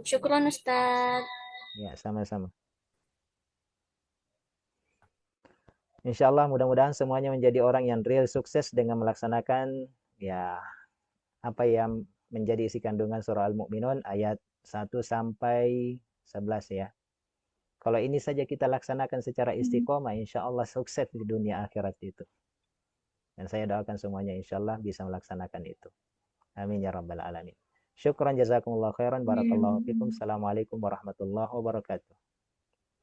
Syukron Ustaz. Ya, sama-sama. Insya Allah mudah-mudahan semuanya menjadi orang yang real sukses dengan melaksanakan ya apa yang menjadi isi kandungan surah Al-Mu'minun ayat 1 sampai 11 ya. Kalau ini saja kita laksanakan secara istiqomah, insya Allah sukses di dunia akhirat itu. Dan saya doakan semuanya insya Allah bisa melaksanakan itu. Amin ya rabbal alamin. Syukran jazakumullah khairan, barakallahu fikum. Assalamualaikum warahmatullahi wabarakatuh.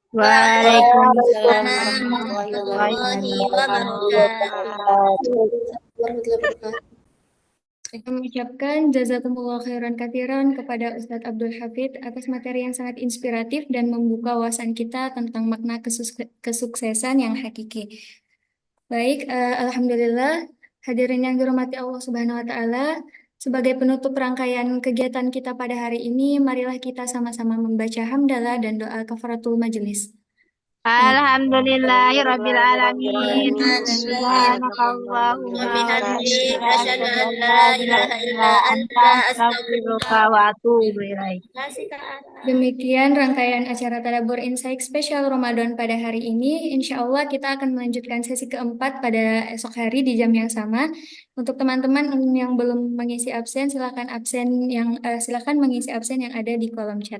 Waalaikumsalam warahmatullahi wabarakatuh. Saya mengucapkan jazakumullah khairan katsiran kepada Ustadz Abdul Hafid atas materi yang sangat inspiratif dan membuka wawasan kita tentang makna kesuksesan yang hakiki. Baik, alhamdulillah, hadirin yang dirahmati Allah Subhanahu wa taala, sebagai penutup rangkaian kegiatan kita pada hari ini, marilah kita sama-sama membaca hamdalah dan doa kafaratul majelis. Alhamdulillahirabbil alamin. Subhanakallahumma wa Wabihamdik, bihamdika asyhadu asyhadu an an la la ilaha ilaha illa illa anta anta, astaghfiruka astaghfiruka. wa atubu ilaik. Terima kasih Kak Ara. Demikian rangkaian acara Tadabbur Insight spesial Ramadan pada hari ini. Insya Allah kita akan melanjutkan sesi keempat pada esok hari di jam yang sama. Untuk teman-teman yang belum mengisi absen, silakan mengisi absen yang ada di kolom chat.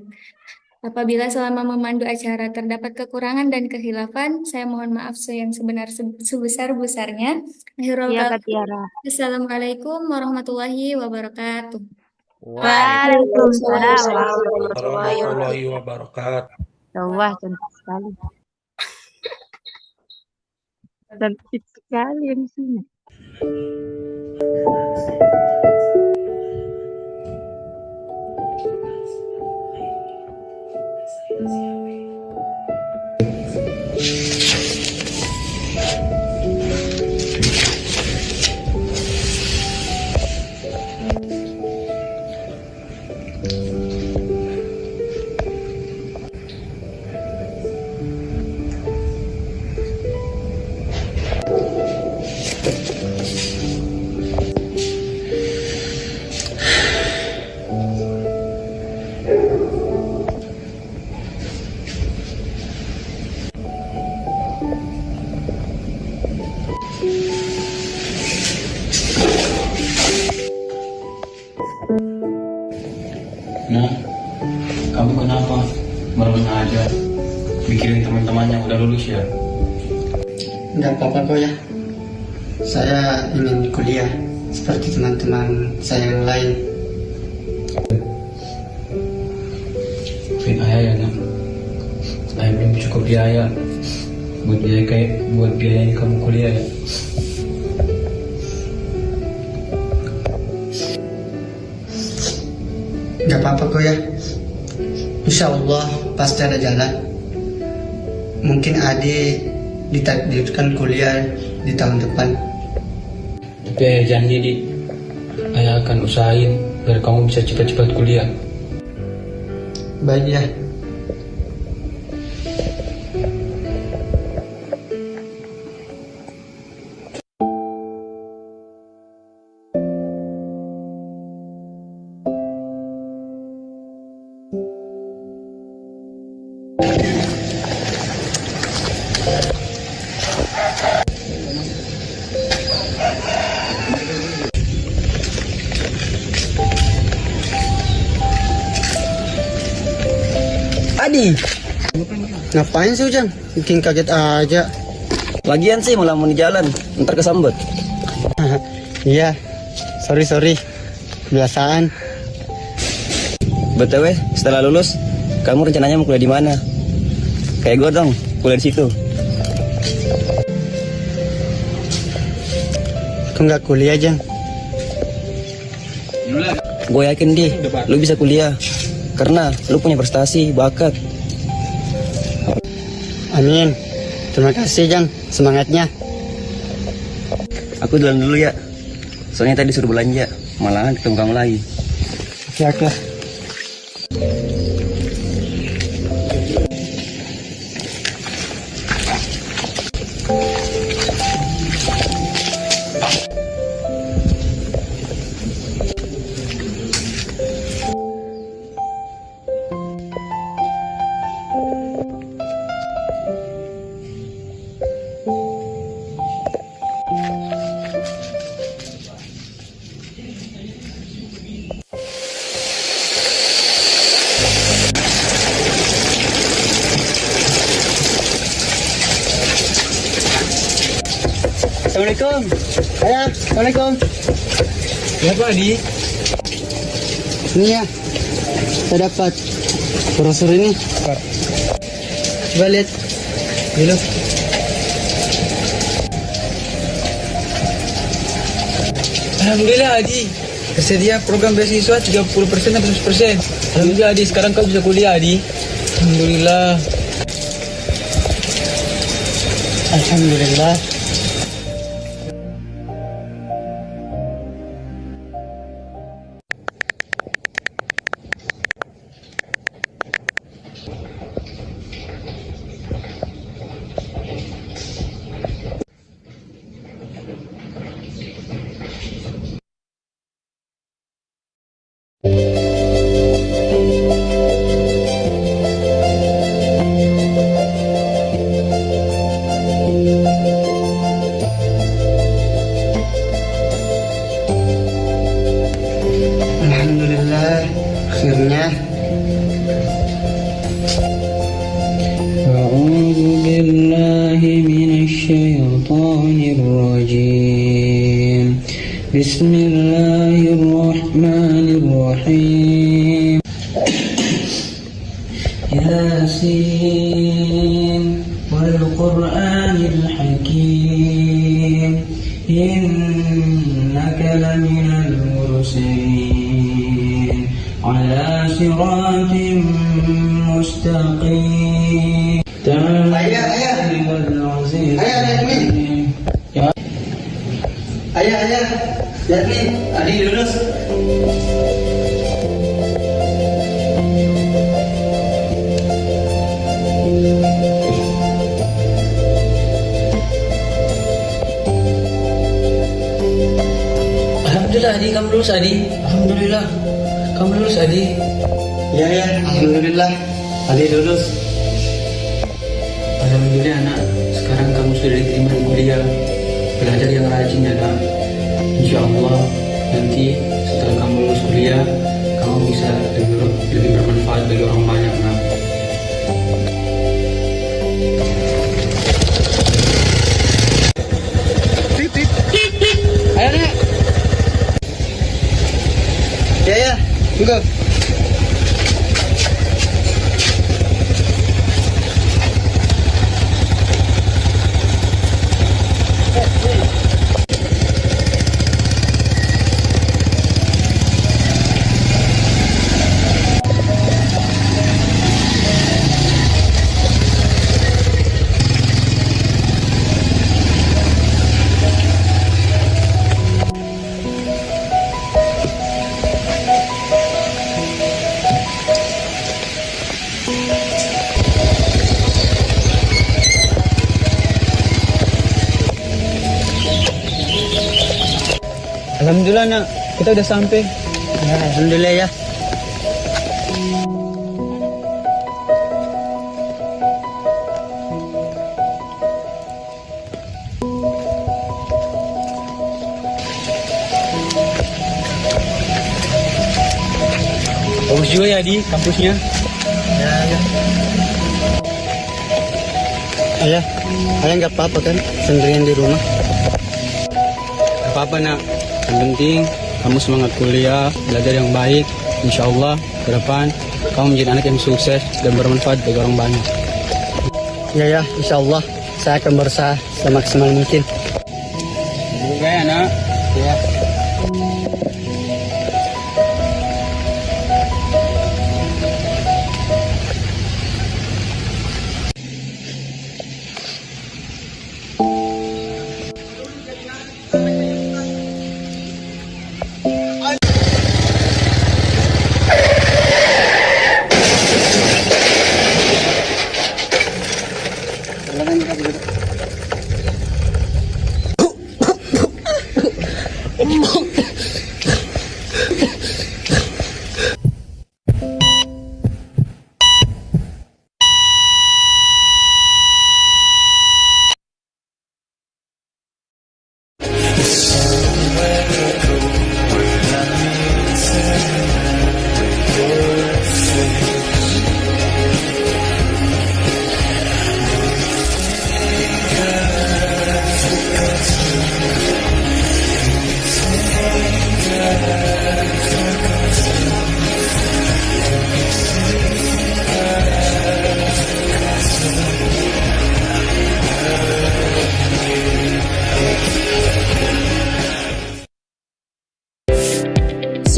Apabila selama memandu acara terdapat kekurangan dan kehilafan, saya mohon maaf yang sebesar-besarnya. Akhirul Ya, kalam. Kak Tiara. Assalamualaikum warahmatullahi wabarakatuh. Waalaikumsalam Warahmatullahi wabarakatuh. Wah, cantik sekali. Cantik sekali yang sini. Nah, kamu kenapa meremeh aja? Mikirin teman-teman yang udah lulus ya? Enggak apa-apa kok ya. Saya ingin kuliah seperti teman-teman saya yang lain. Maafin ayah ya nak. Ayah belum cukup biaya buat biayain kamu kuliah ya. Enggak apa-apa kok ya. Insya Allah pasti ada jalan. Mungkin adik ditakdirkan kuliah di tahun depan. Tapi ayah janji di, ayah akan usahain biar kamu bisa cepat-cepat kuliah. Baik ya. Adi, Ngapain sih Ujang? Bikin kaget aja. lagian sih malah mau di jalan, ntar kesambet. Iya, sorry. Kebiasaan. BTW, setelah lulus, kamu rencananya mau kuliah di mana? Kayak gue dong, kuliah di situ. Aku nggak kuliah Jang. Gue yakin deh, lu bisa kuliah. Karena lu punya prestasi, bakat. Amin. Terima kasih Jang, semangatnya. Aku jalan dulu ya. Soalnya tadi suruh belanja, malahan ketemu kamu lagi. Oke. Assalamualaikum. Ayah, Assalamualaikum. Ya Pak Adi. Ini ya, saya dapat brosur ini. Coba lihat dulu. Alhamdulillah Adi. Tersedia program beasiswa 30% sampai 100%. Alhamdulillah Adi, sekarang kau bisa kuliah Adi. Alhamdulillah. Alhamdulillah. Alhamdulillah, akhirnya. A'udzu billahi minasyaitonir rajim. Bismillahirrahmanirrahim. Yasin wal Qur'anil Hakim. Innaka laminal mursalin ala siratim mustaqim. Ayah, lihat nih, Adi lulus. Alhamdulillah Adi, kamu lulus Adi. Alhamdulillah, kamu lulus Adi. Ya, alhamdulillah, Adi lulus. Alhamdulillah anak, sekarang kamu sudah diterima di kuliah. Belajar yang rajin ya nak. Insya Allah nanti setelah kamu lulus kuliah, kamu bisa lebih bermanfaat bagi orang banyak nak. Ayo nih. Ya, enggak. Alhamdulillah nak, kita udah sampai. Ya, alhamdulillah ya. Bagus juga ya di kampusnya. Ya. Ayah nggak apa-apa kan sendirian di rumah? Gak apa-apa nak, yang penting kamu semangat kuliah, belajar yang baik. Insya Allah ke depan kamu menjadi anak yang sukses dan bermanfaat bagi orang banyak. Ya, insya Allah saya akan berusaha semaksimal mungkin. Juga ya nak. Ya.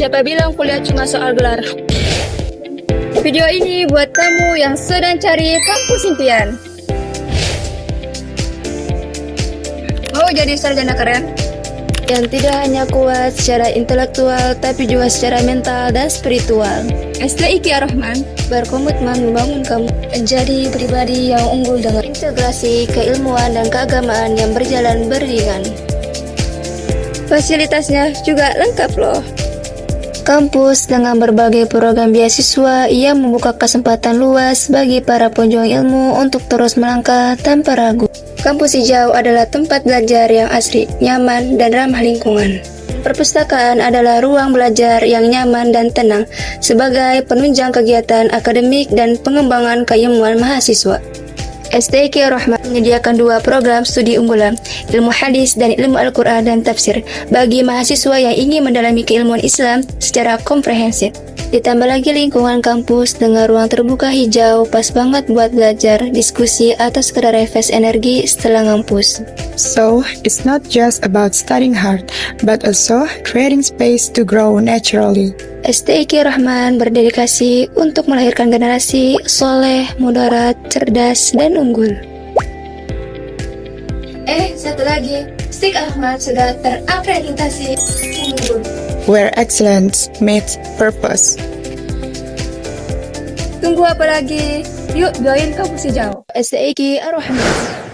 Siapa bilang kuliah cuma soal gelar? Video ini buat kamu yang sedang cari kampus impian. Mau jadi sarjana keren? Yang tidak hanya kuat secara intelektual, tapi juga secara mental dan spiritual. STIQ Ar-Rahman berkomitmen membangun kamu menjadi pribadi yang unggul dengan integrasi keilmuan dan keagamaan yang berjalan beriringan. Fasilitasnya juga lengkap loh. Kampus dengan berbagai program beasiswa yang membuka kesempatan luas bagi para pejuang ilmu untuk terus melangkah tanpa ragu. Kampus Hijau adalah tempat belajar yang asri, nyaman, dan ramah lingkungan. Perpustakaan adalah ruang belajar yang nyaman dan tenang sebagai penunjang kegiatan akademik dan pengembangan keilmuan mahasiswa. STIQ Ar-Rahman menyediakan 2 program studi unggulan, ilmu hadis dan ilmu Al-Quran dan tafsir bagi mahasiswa yang ingin mendalami keilmuan Islam secara komprehensif. Ditambah lagi lingkungan kampus dengan ruang terbuka hijau pas banget buat belajar, diskusi, atau sekedar refresh energi setelah ngampus. So, it's not just about studying hard, but also creating space to grow naturally. STIQ Ar-Rahman berdedikasi untuk melahirkan generasi soleh, moderat, cerdas, dan unggul. Satu lagi, STIQ Ar-Rahman sudah terakreditasi unggul. Where excellence meets purpose. Tunggu apa lagi? Yuk join kampus hijau. STIQ Ar-Rahman.